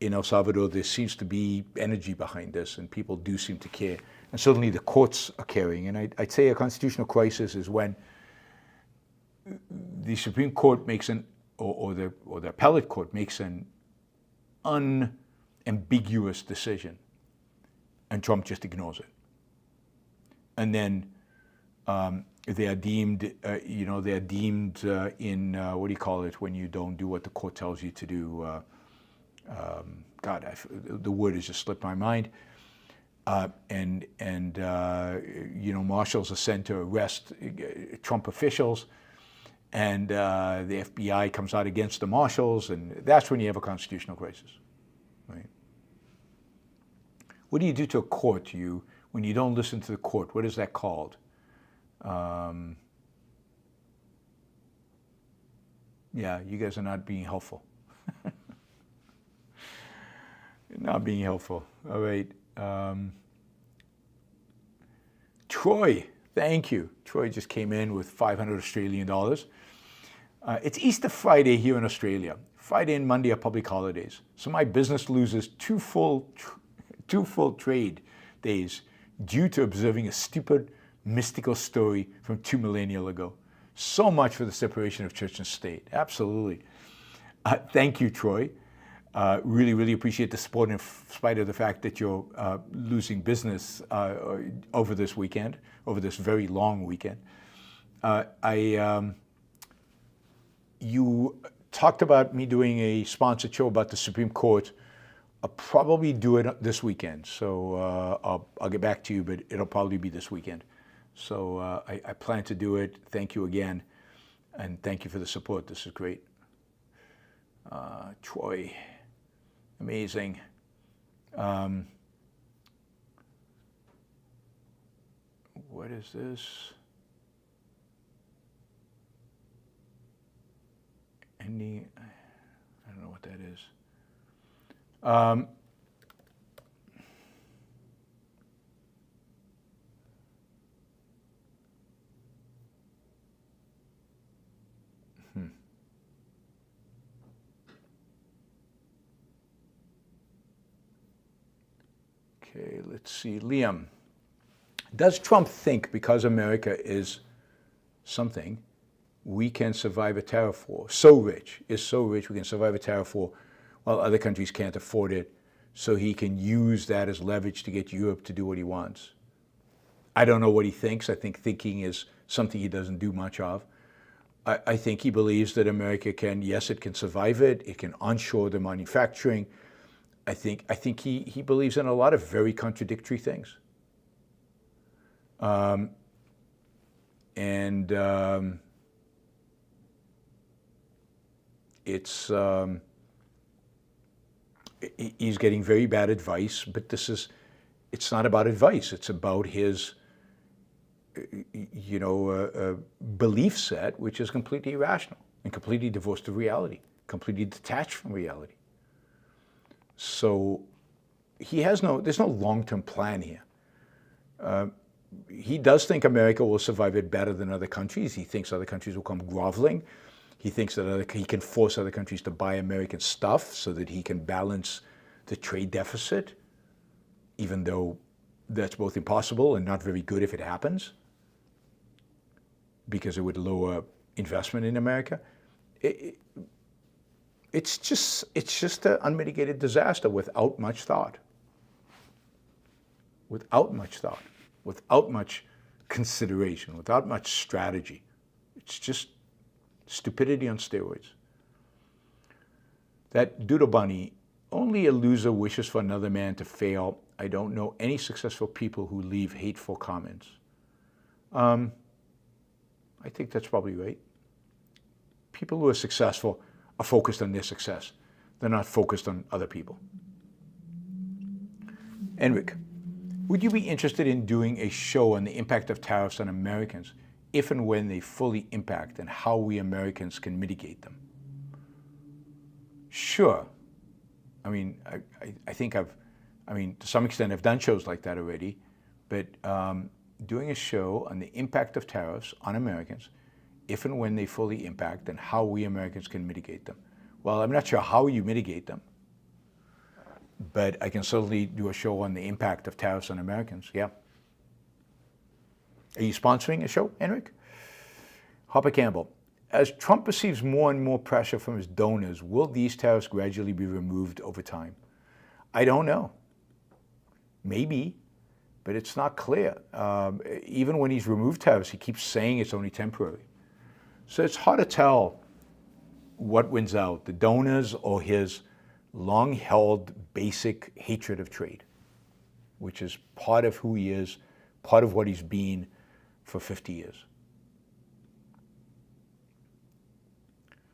El Salvador, there seems to be energy behind this, and people do seem to care. And certainly the courts are caring. And I'd say a constitutional crisis is when the Supreme Court makes or the appellate court makes an unambiguous decision, and Trump just ignores it. And then they are deemed, in what do you call it when you don't do what the court tells you to do? The word has just slipped my mind. Marshals are sent to arrest Trump officials, and the FBI comes out against the marshals, and that's when you have a constitutional crisis, right? What do you do to a court when you don't listen to the court? What is that called? Yeah, you guys are not being helpful. Not being helpful. All right. Troy, thank you. Troy just came in with 500 Australian dollars. It's Easter Friday here in Australia. Friday and Monday are public holidays. So my business loses two full trade days due to observing a stupid, mystical story from 2 millennia ago. So much for the separation of church and state. Absolutely. Thank you, Troy. Really, really appreciate the support in spite of the fact that you're losing business over this weekend, over this very long weekend. You talked about me doing a sponsored show about the Supreme Court. I'll probably do it this weekend, so I'll get back to you, but it'll probably be this weekend. So I plan to do it. Thank you again, and thank you for the support. This is great. Troy, amazing. What is this? Ending, I don't know what that is. Okay, let's see. Liam, does Trump think because America is something, we can survive a tariff war? So rich, we can survive a tariff war while other countries can't afford it, so he can use that as leverage to get Europe to do what he wants. I don't know what he thinks. I think thinking is something he doesn't do much of. I think he believes that America can, yes, it can survive it. It can onshore the manufacturing. I think he believes in a lot of very contradictory things. He's getting very bad advice, but it's not about advice. It's about his, belief set, which is completely irrational and completely divorced of reality, completely detached from reality. So there's no long-term plan here. He does think America will survive it better than other countries. He thinks other countries will come groveling. He thinks that he can force other countries to buy American stuff so that he can balance the trade deficit. even though that's both impossible and not very good if it happens, because it would lower investment in America. It's just an unmitigated disaster without much thought. Without much thought, without much consideration, without much strategy. It's just stupidity on steroids. That doodle bunny, only a loser wishes for another man to fail. I don't know any successful people who leave hateful comments. I think that's probably right. People who are successful are focused on their success. They're not focused on other people. Enric, would you be interested in doing a show on the impact of tariffs on Americans if and when they fully impact, and how we Americans can mitigate them? Sure. I mean, I think to some extent I've done shows like that already, but doing a show on the impact of tariffs on Americans if and when they fully impact, and how we Americans can mitigate them. Well, I'm not sure how you mitigate them, but I can certainly do a show on the impact of tariffs on Americans, yeah. Are you sponsoring a show, Enric? Hopper Campbell, as Trump receives more and more pressure from his donors, will these tariffs gradually be removed over time? I don't know. Maybe, but it's not clear. Even when he's removed tariffs, he keeps saying it's only temporary. So it's hard to tell what wins out, the donors or his long-held basic hatred of trade, which is part of who he is, part of what he's been for 50 years.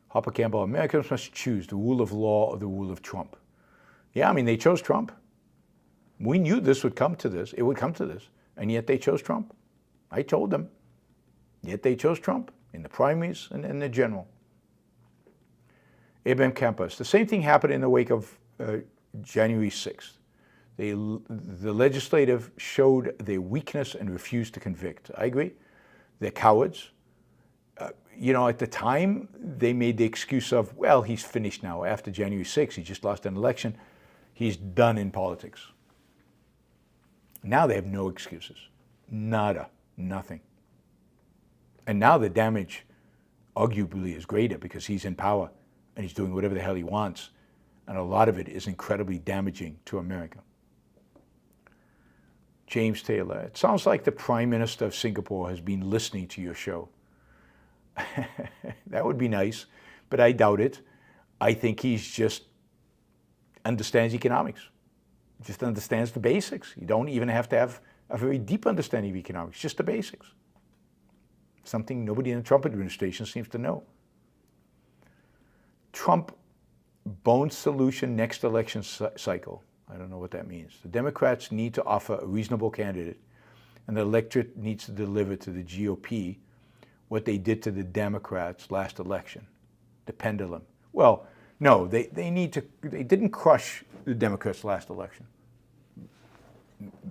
Hopper Campbell, Americans must choose the rule of law or the rule of Trump. Yeah, I mean, they chose Trump. We knew this would come to this. It would come to this. And yet they chose Trump. I told them. Yet they chose Trump in the primaries and in the general. Abraham Campus, the same thing happened in the wake of January 6th. The legislative showed their weakness and refused to convict. I agree. They're cowards. At the time, they made the excuse of, well, he's finished now. After January 6th, he just lost an election. He's done in politics. Now they have no excuses. Nada. Nothing. And now the damage arguably is greater because he's in power and he's doing whatever the hell he wants. And a lot of it is incredibly damaging to America. James Taylor, it sounds like the Prime Minister of Singapore has been listening to your show. That would be nice, but I doubt it. I think he's just understands economics, just understands the basics. You don't even have to have a very deep understanding of economics, just the basics. Something nobody in the Trump administration seems to know. Trump bone solution next election cycle. I don't know what that means. The Democrats need to offer a reasonable candidate, and the electorate needs to deliver to the GOP what they did to the Democrats last election, the pendulum. Well, no, they didn't crush the Democrats last election.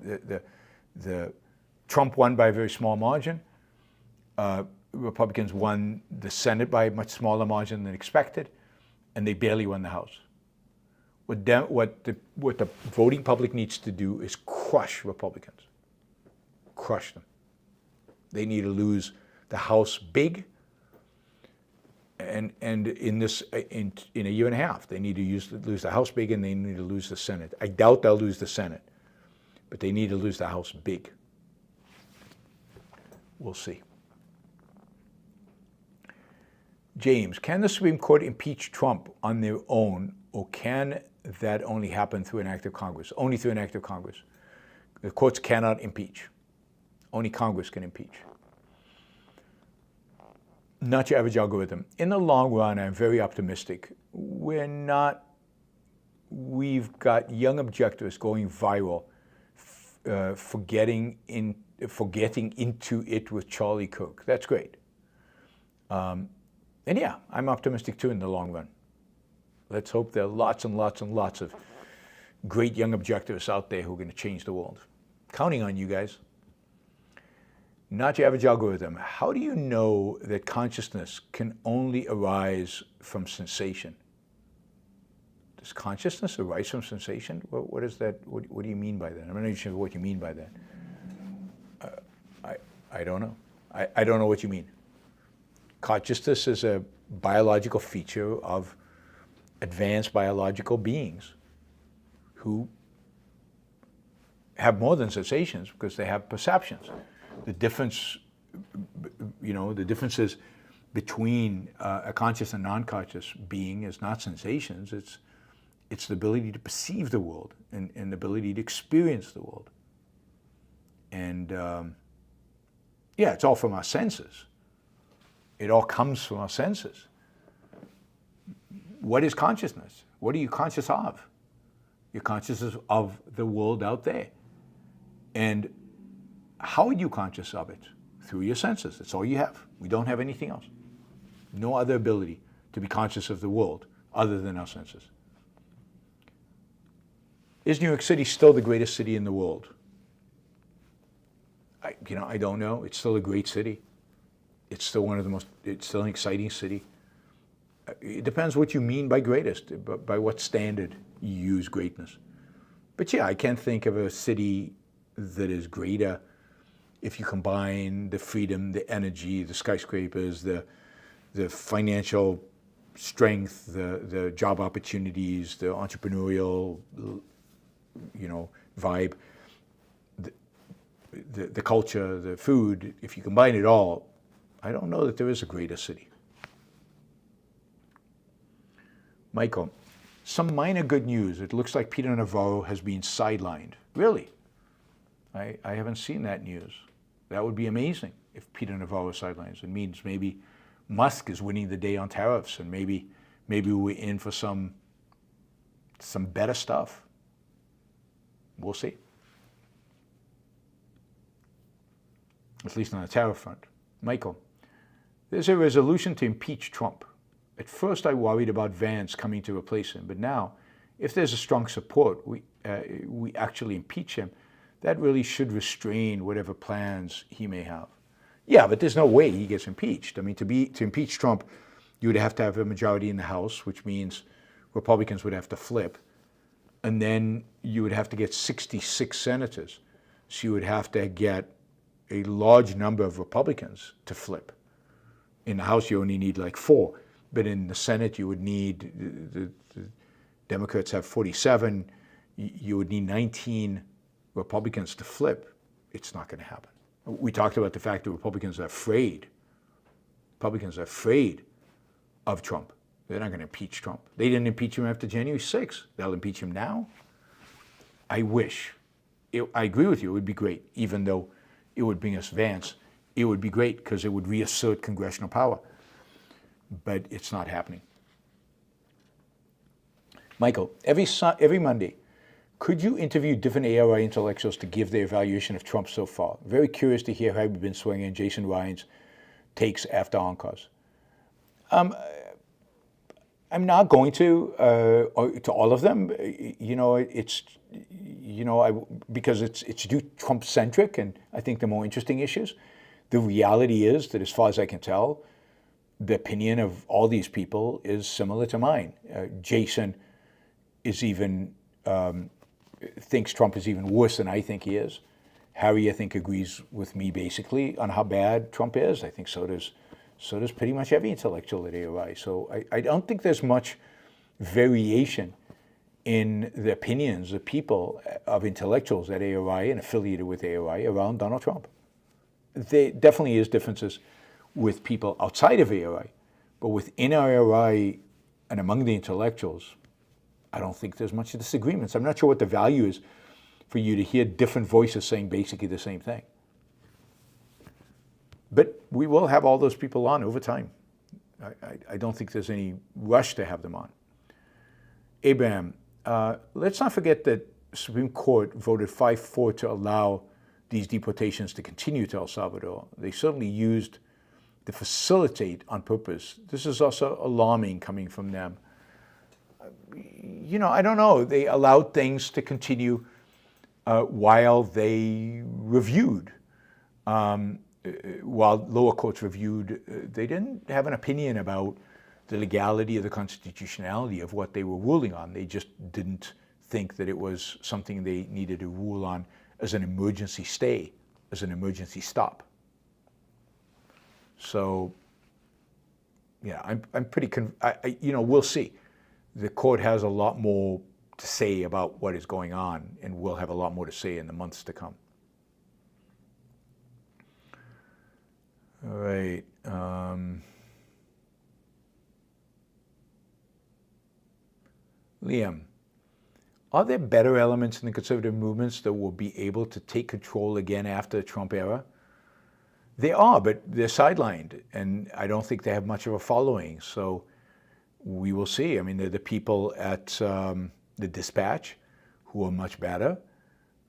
The Trump won by a very small margin. Republicans won the Senate by a much smaller margin than expected, and they barely won the House. What the voting public needs to do is crush Republicans. Crush them. They need to lose the House big, and in a year and a half, they need to lose the House big, and they need to lose the Senate. I doubt they'll lose the Senate, but they need to lose the House big. We'll see. James, can the Supreme Court impeach Trump on their own, or can that only happen through an act of Congress? Only through an act of Congress. The courts cannot impeach. Only Congress can impeach. Not your average algorithm. In the long run, I'm very optimistic. We've got young objectivists going viral, forgetting into it with Charlie Kirk. That's great. And yeah, I'm optimistic too in the long run. Let's hope there are lots and lots and lots of great young objectivists out there who are going to change the world. Counting on you guys. Not your average algorithm. How do you know that consciousness can only arise from sensation? Does consciousness arise from sensation? What is that? What do you mean by that? I'm not even sure what you mean by that. I don't know. I don't know what you mean. Consciousness is a biological feature of advanced biological beings who have more than sensations because they have perceptions. The difference, the differences between a conscious and non-conscious being is not sensations. It's the ability to perceive the world and the ability to experience the world. And it's all from our senses. It all comes from our senses. What is consciousness? What are you conscious of? You're conscious of the world out there. And how are you conscious of it? Through your senses. That's all you have. We don't have anything else. No other ability to be conscious of the world other than our senses. Is New York City still the greatest city in the world? I don't know. It's still a great city. It's still it's still an exciting city. It depends what you mean by greatest, by what standard you use greatness. But I can't think of a city that is greater if you combine the freedom, the energy, the skyscrapers, the financial strength, the job opportunities, the entrepreneurial, vibe, the culture, the food. If you combine it all, I don't know that there is a greater city. Michael, some minor good news. It looks like Peter Navarro has been sidelined. Really? I haven't seen that news. That would be amazing if Peter Navarro sidelines. It means maybe Musk is winning the day on tariffs, and maybe we're in for some better stuff. We'll see. At least on the tariff front. Michael, there's a resolution to impeach Trump. At first I worried about Vance coming to replace him, but now, if there's a strong support, we actually impeach him, that really should restrain whatever plans he may have. Yeah, but there's no way he gets impeached. I mean, to impeach Trump, you would have to have a majority in the House, which means Republicans would have to flip, and then you would have to get 66 senators. So you would have to get a large number of Republicans to flip. In the House, you only need like 4. But in the Senate, you would need, the Democrats have 47, you would need 19 Republicans to flip. It's not going to happen. We talked about the fact that Republicans are afraid. Republicans are afraid of Trump. They're not going to impeach Trump. They didn't impeach him after January 6th. They'll impeach him now. I wish. I agree with you. It would be great, even though it would bring us Vance. It would be great because it would reassert congressional power. But it's not happening. Michael, every Monday, could you interview different ARI intellectuals to give their evaluation of Trump so far? Very curious to hear how you've been swinging Jason Ryan's takes after ONCOS. I'm not going to all of them. Because it's too Trump-centric, and I think the more interesting issues. The reality is that, as far as I can tell, the opinion of all these people is similar to mine. Jason is even thinks Trump is even worse than I think he is. Harry, I think, agrees with me basically on how bad Trump is. I think so does pretty much every intellectual at ARI. So I don't think there's much variation in the opinions of people, of intellectuals at ARI and affiliated with ARI around Donald Trump. There definitely is differences with people outside of ARI, but within ARI and among the intellectuals, I don't think there's much disagreements. I'm not sure what the value is for you to hear different voices saying basically the same thing. But we will have all those people on over time. I don't think there's any rush to have them on. Abraham, let's not forget that the Supreme Court voted 5-4 to allow these deportations to continue to El Salvador. They certainly used to facilitate on purpose. This is also alarming coming from them. I don't know. They allowed things to continue while they reviewed. While lower courts reviewed, they didn't have an opinion about the legality or the constitutionality of what they were ruling on. They just didn't think that it was something they needed to rule on as an emergency stay, as an emergency stop. So, yeah, I'm pretty, we'll see. The court has a lot more to say about what is going on, and we'll have a lot more to say in the months to come. All right. Liam, are there better elements in the conservative movements that will be able to take control again after the Trump era? They are, but they're sidelined, and I don't think they have much of a following. So we will see. I mean, they're the people at the Dispatch who are much better.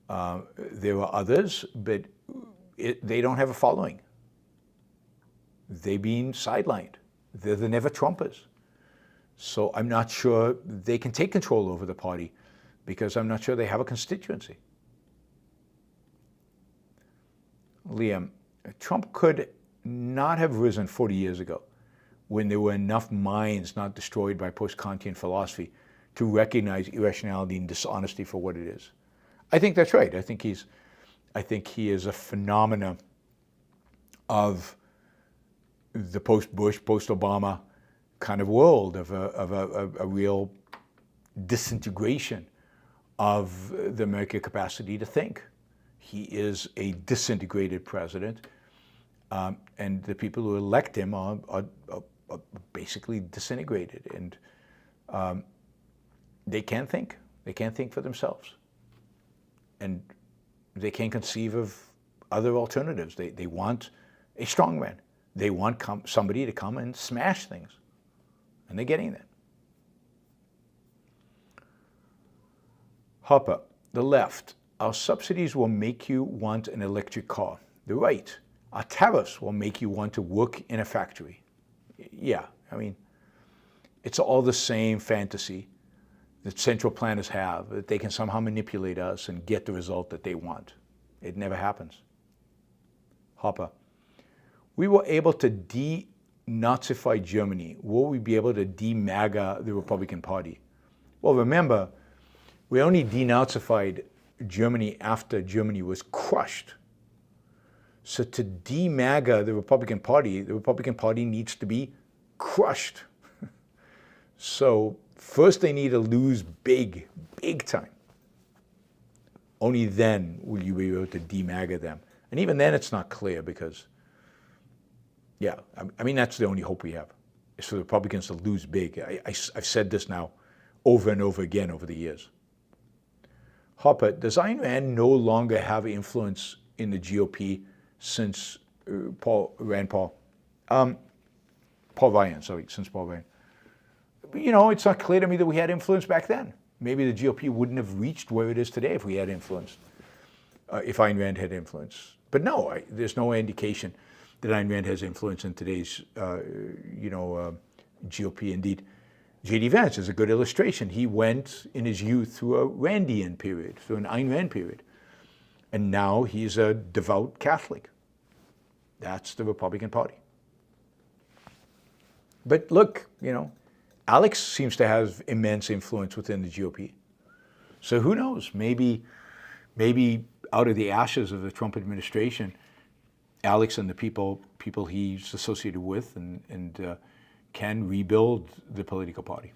There are others, but they don't have a following. They've been sidelined. They're the never-Trumpers. So I'm not sure they can take control over the party because I'm not sure they have a constituency. Liam, Trump could not have risen 40 years ago when there were enough minds not destroyed by post-Kantian philosophy to recognize irrationality and dishonesty for what it is. I think that's right. I think he is a phenomenon of the post-Bush, post-Obama kind of world, of a real disintegration of the American capacity to think. He is a disintegrated president, and the people who elect him are basically disintegrated, and they can't think. They can't think for themselves, and they can't conceive of other alternatives. They want a strongman. They want somebody to come and smash things, and they're getting that. Hopper, the left, our subsidies will make you want an electric car. The right, our tariffs will make you want to work in a factory. Yeah, I mean, it's all the same fantasy that central planners have, that they can somehow manipulate us and get the result that they want. It never happens. Hopper, we were able to de-Nazify Germany. Will we be able to de-MAGA the Republican Party? Well, remember, we only denazified Germany after Germany was crushed. So to de-MAGA the Republican Party needs to be crushed. So first they need to lose big, big time. Only then will you be able to de-MAGA them. And even then it's not clear because, yeah, I mean, that's the only hope we have, is for the Republicans to lose big. I've said this now over and over again over the years. Hopper, does Ayn Rand no longer have influence in the GOP since Paul Ryan? You know, it's not clear to me that we had influence back then. Maybe the GOP wouldn't have reached where it is today if we had influence, if Ayn Rand had influence. But no, there's no indication that Ayn Rand has influence in today's, GOP. Indeed, J.D. Vance is a good illustration. He went in his youth through a Randian period, through an Ayn Rand period. And now he's a devout Catholic. That's the Republican Party. But look, Alex seems to have immense influence within the GOP. So who knows? Maybe out of the ashes of the Trump administration, Alex and the people he's associated with and can rebuild the political party.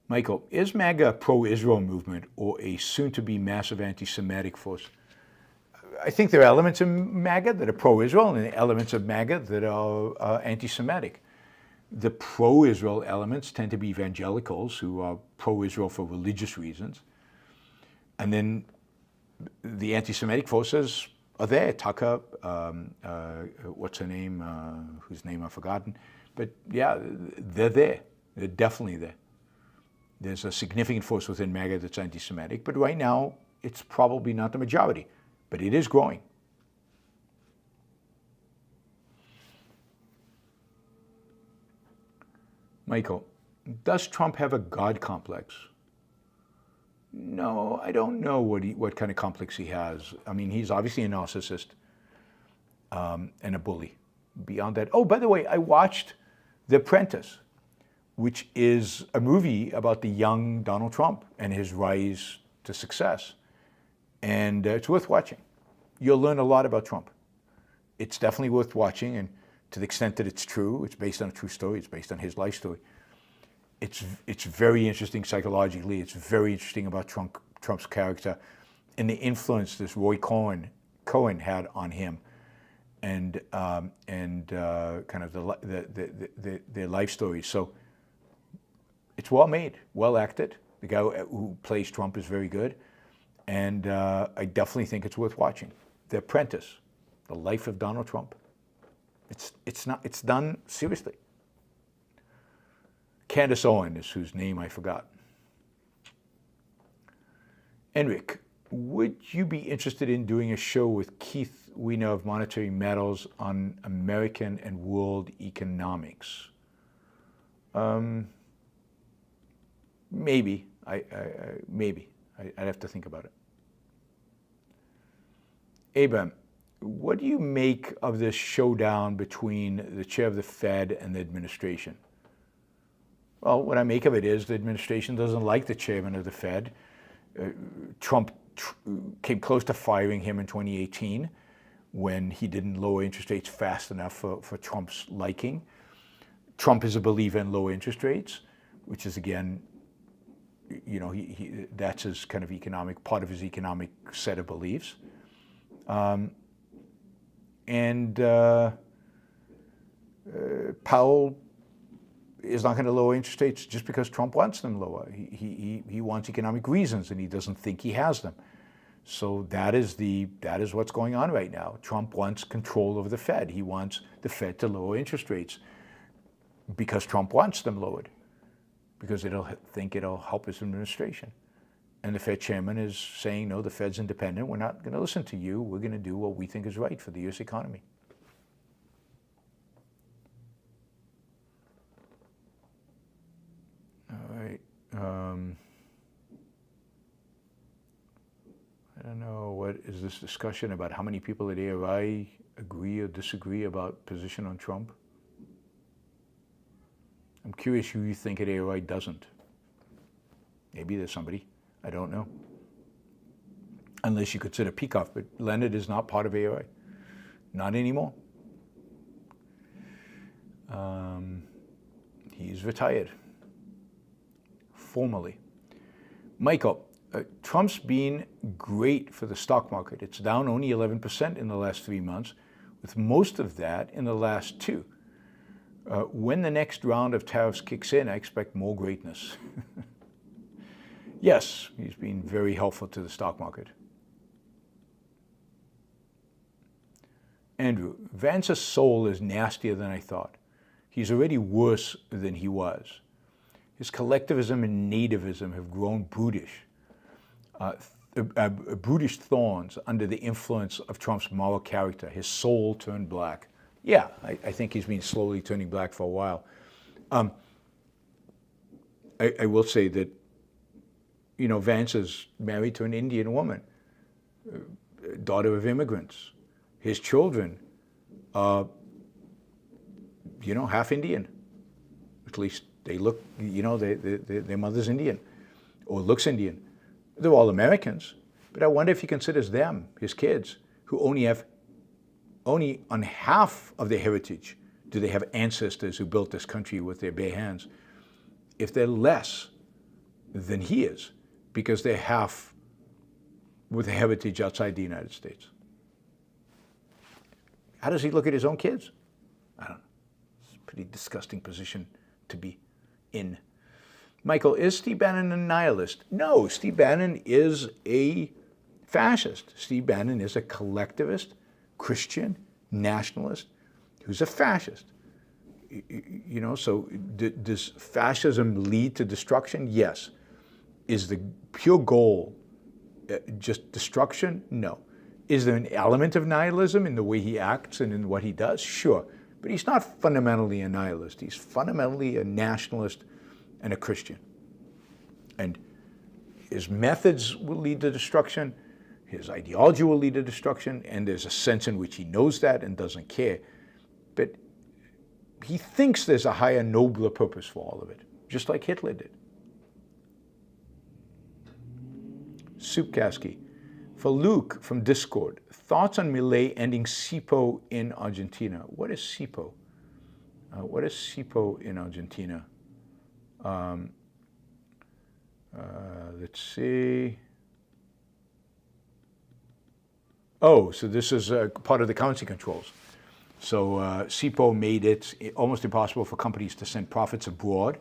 Michael, is MAGA a pro-Israel movement or a soon-to-be massive anti-Semitic force? I think there are elements of MAGA that are pro-Israel and elements of MAGA that are anti-Semitic. The pro-Israel elements tend to be evangelicals who are pro-Israel for religious reasons. And then the anti-Semitic forces are there. Tucker, what's her name, whose name I've forgotten. But yeah, they're there. They're definitely there. There's a significant force within MAGA that's anti-Semitic, but right now it's probably not the majority, but it is growing. Michael, does Trump have a God complex? No, I don't know what kind of complex he has. I mean, he's obviously a narcissist and a bully. beyond that. Oh, by the way, I watched The Apprentice, which is a movie about the young Donald Trump and his rise to success. And it's worth watching. You'll learn a lot about Trump. It's definitely worth watching, and to the extent that it's true, it's based on a true story, it's based on his life story. It's very interesting psychologically. It's very interesting about Trump's character and the influence this Roy Cohen had on him, and kind of their life stories. So it's well made, well acted. The guy who plays Trump is very good, and I definitely think it's worth watching. The Apprentice, the life of Donald Trump. It's done seriously. Candace Owen is whose name I forgot. Enric, would you be interested in doing a show with Keith Weiner of Monetary Metals on American and world economics? Maybe. Maybe. I'd have to think about it. Abraham, what do you make of this showdown between the chair of the Fed and the administration? Well, what I make of it is the administration doesn't like the chairman of the Fed. Trump came close to firing him in 2018 when he didn't lower interest rates fast enough for Trump's liking. Trump is a believer in low interest rates, which is, again, you know, that's his kind of part of his economic set of beliefs. Powell is not going to lower interest rates just because Trump wants them lower. He wants economic reasons, and he doesn't think he has them. So that is what's going on right now. Trump wants control over the Fed. He wants the Fed to lower interest rates because Trump wants them lowered, because it'll help his administration. And the Fed chairman is saying, no, the Fed's independent. We're not going to listen to you. We're going to do what we think is right for the U.S. economy. All right. I don't know, what is this discussion about how many people at ARI agree or disagree about position on Trump? I'm curious who you think at ARI doesn't. Maybe there's somebody. I don't know. Unless you consider Peikoff, but Leonard is not part of ARI. Not anymore. He's retired. Formally. Michael, Trump's been great for the stock market. It's down only 11% in the last 3 months, with most of that in the last 2. When the next round of tariffs kicks in, I expect more greatness. Yes, he's been very helpful to the stock market. Andrew, Vance's soul is nastier than I thought. He's already worse than he was. His collectivism and nativism have grown brutish. Brutish thorns under the influence of Trump's moral character. His soul turned black. Yeah, I think he's been slowly turning black for a while. I will say that, you know, Vance is married to an Indian woman, daughter of immigrants. His children are, you know, half Indian. At least they look, you know, their mother's Indian or looks Indian. They're all Americans, but I wonder if he considers them, his kids, who only on half of their heritage do they have ancestors who built this country with their bare hands. If they're less than he is, because they're half with a heritage outside the United States. How does he look at his own kids? I don't know. It's a pretty disgusting position to be in. Michael, is Steve Bannon a nihilist? No, Steve Bannon is a fascist. Steve Bannon is a collectivist, Christian, nationalist, who's a fascist. You know, so does fascism lead to destruction? Yes. Is the pure goal just destruction? No. Is there an element of nihilism in the way he acts and in what he does? Sure. But he's not fundamentally a nihilist. He's fundamentally a nationalist and a Christian. And his methods will lead to destruction. His ideology will lead to destruction. And there's a sense in which he knows that and doesn't care. but he thinks there's a higher, nobler purpose for all of it, just like Hitler did. Soupkowski. For Luke from Discord, thoughts on Milei ending SIPO in Argentina. What is SIPO? What is SIPO in Argentina? Let's see. Oh, so this is part of the currency controls. So SIPO made it almost impossible for companies to send profits abroad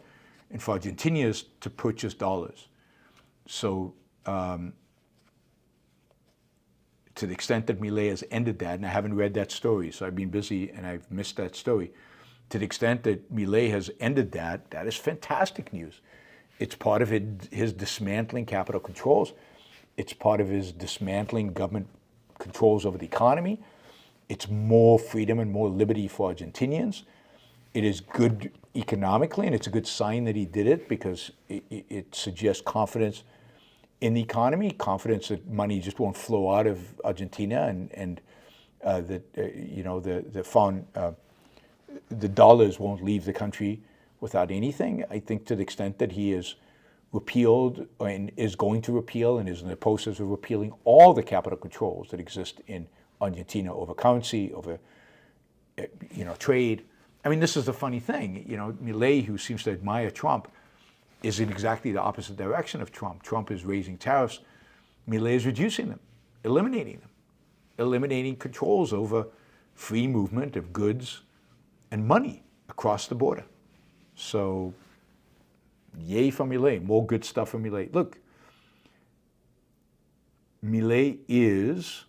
and for Argentinians to purchase dollars. So to the extent that Milei has ended that, and I haven't read that story, so I've been busy and I've missed that story. To the extent that Milei has ended that, that is fantastic news. It's part of his dismantling capital controls. It's part of his dismantling government controls over the economy. It's more freedom and more liberty for Argentinians. It is good economically, and it's a good sign that he did it because it suggests confidence in the economy, confidence that money just won't flow out of Argentina, and that the dollars won't leave the country without anything. I think to the extent that he has repealed and is going to repeal and is in the process of repealing all the capital controls that exist in Argentina over currency, over trade. I mean, this is the funny thing. Milei, who seems to admire Trump, is in exactly the opposite direction of Trump. Trump is raising tariffs. Milei is reducing them, eliminating controls over free movement of goods and money across the border. So, yay for Milei, more good stuff for Milei. Look, Milei is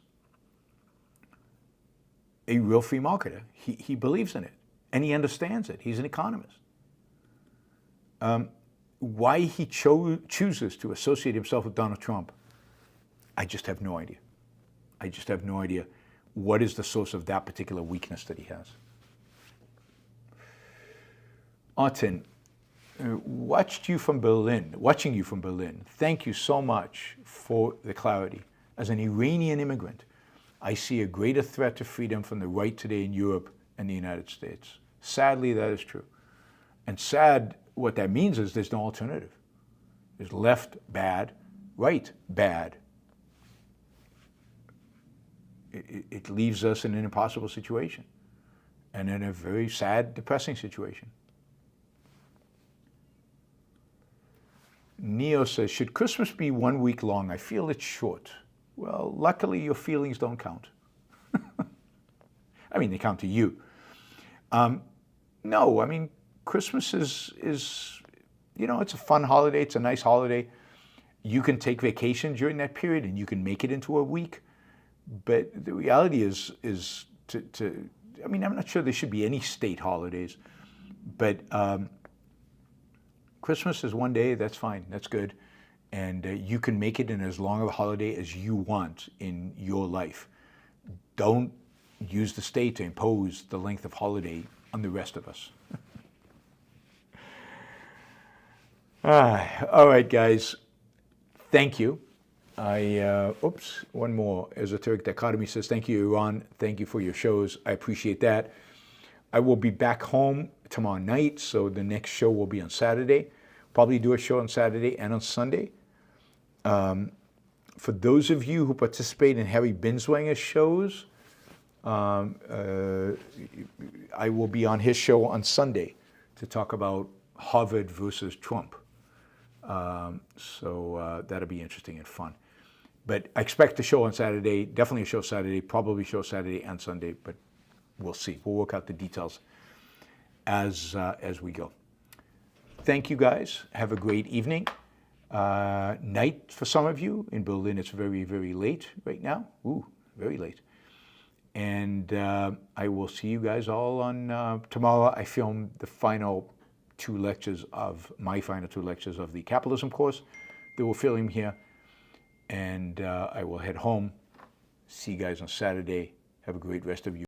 a real free marketer. He believes in it, and he understands it. He's an economist. Why he chooses to associate himself with Donald Trump, I just have no idea. I just have no idea what is the source of that particular weakness that he has. Artin, watching you from Berlin, thank you so much for the clarity. As an Iranian immigrant, I see a greater threat to freedom from the right today in Europe and the United States. Sadly, that is true. And sad, what that means is there's no alternative. There's left bad, right bad. It leaves us in an impossible situation and in a very sad, depressing situation. Neo says, should Christmas be 1 week long? I feel it's short. Well, luckily your feelings don't count. I mean, they count to you. No, I mean, Christmas is it's a fun holiday. It's a nice holiday. You can take vacation during that period and you can make it into a week. But the reality is I mean, I'm not sure there should be any state holidays, but Christmas is 1 day, that's fine, that's good. And you can make it in as long of a holiday as you want in your life. Don't use the state to impose the length of holiday on the rest of us. All right, guys, thank you. One more. Esoteric Dichotomy says, thank you, Yaron. Thank you for your shows. I appreciate that. I will be back home tomorrow night, so the next show will be on Saturday. Probably do a show on Saturday and on Sunday. For those of you who participate in Harry Binswanger's shows, I will be on his show on Sunday to talk about Harvard versus Trump. So that'll be interesting and fun. But I expect a show on Saturday, definitely a show Saturday, probably show Saturday and Sunday, but we'll see. We'll work out the details as we go. Thank you, guys. Have a great evening. Night for some of you. In Berlin, it's very, very late right now. Ooh, very late. And I will see you guys all on tomorrow. I filmed the final two lectures of the capitalism course that we're filming here. And I will head home. See you guys on Saturday. Have a great rest of you.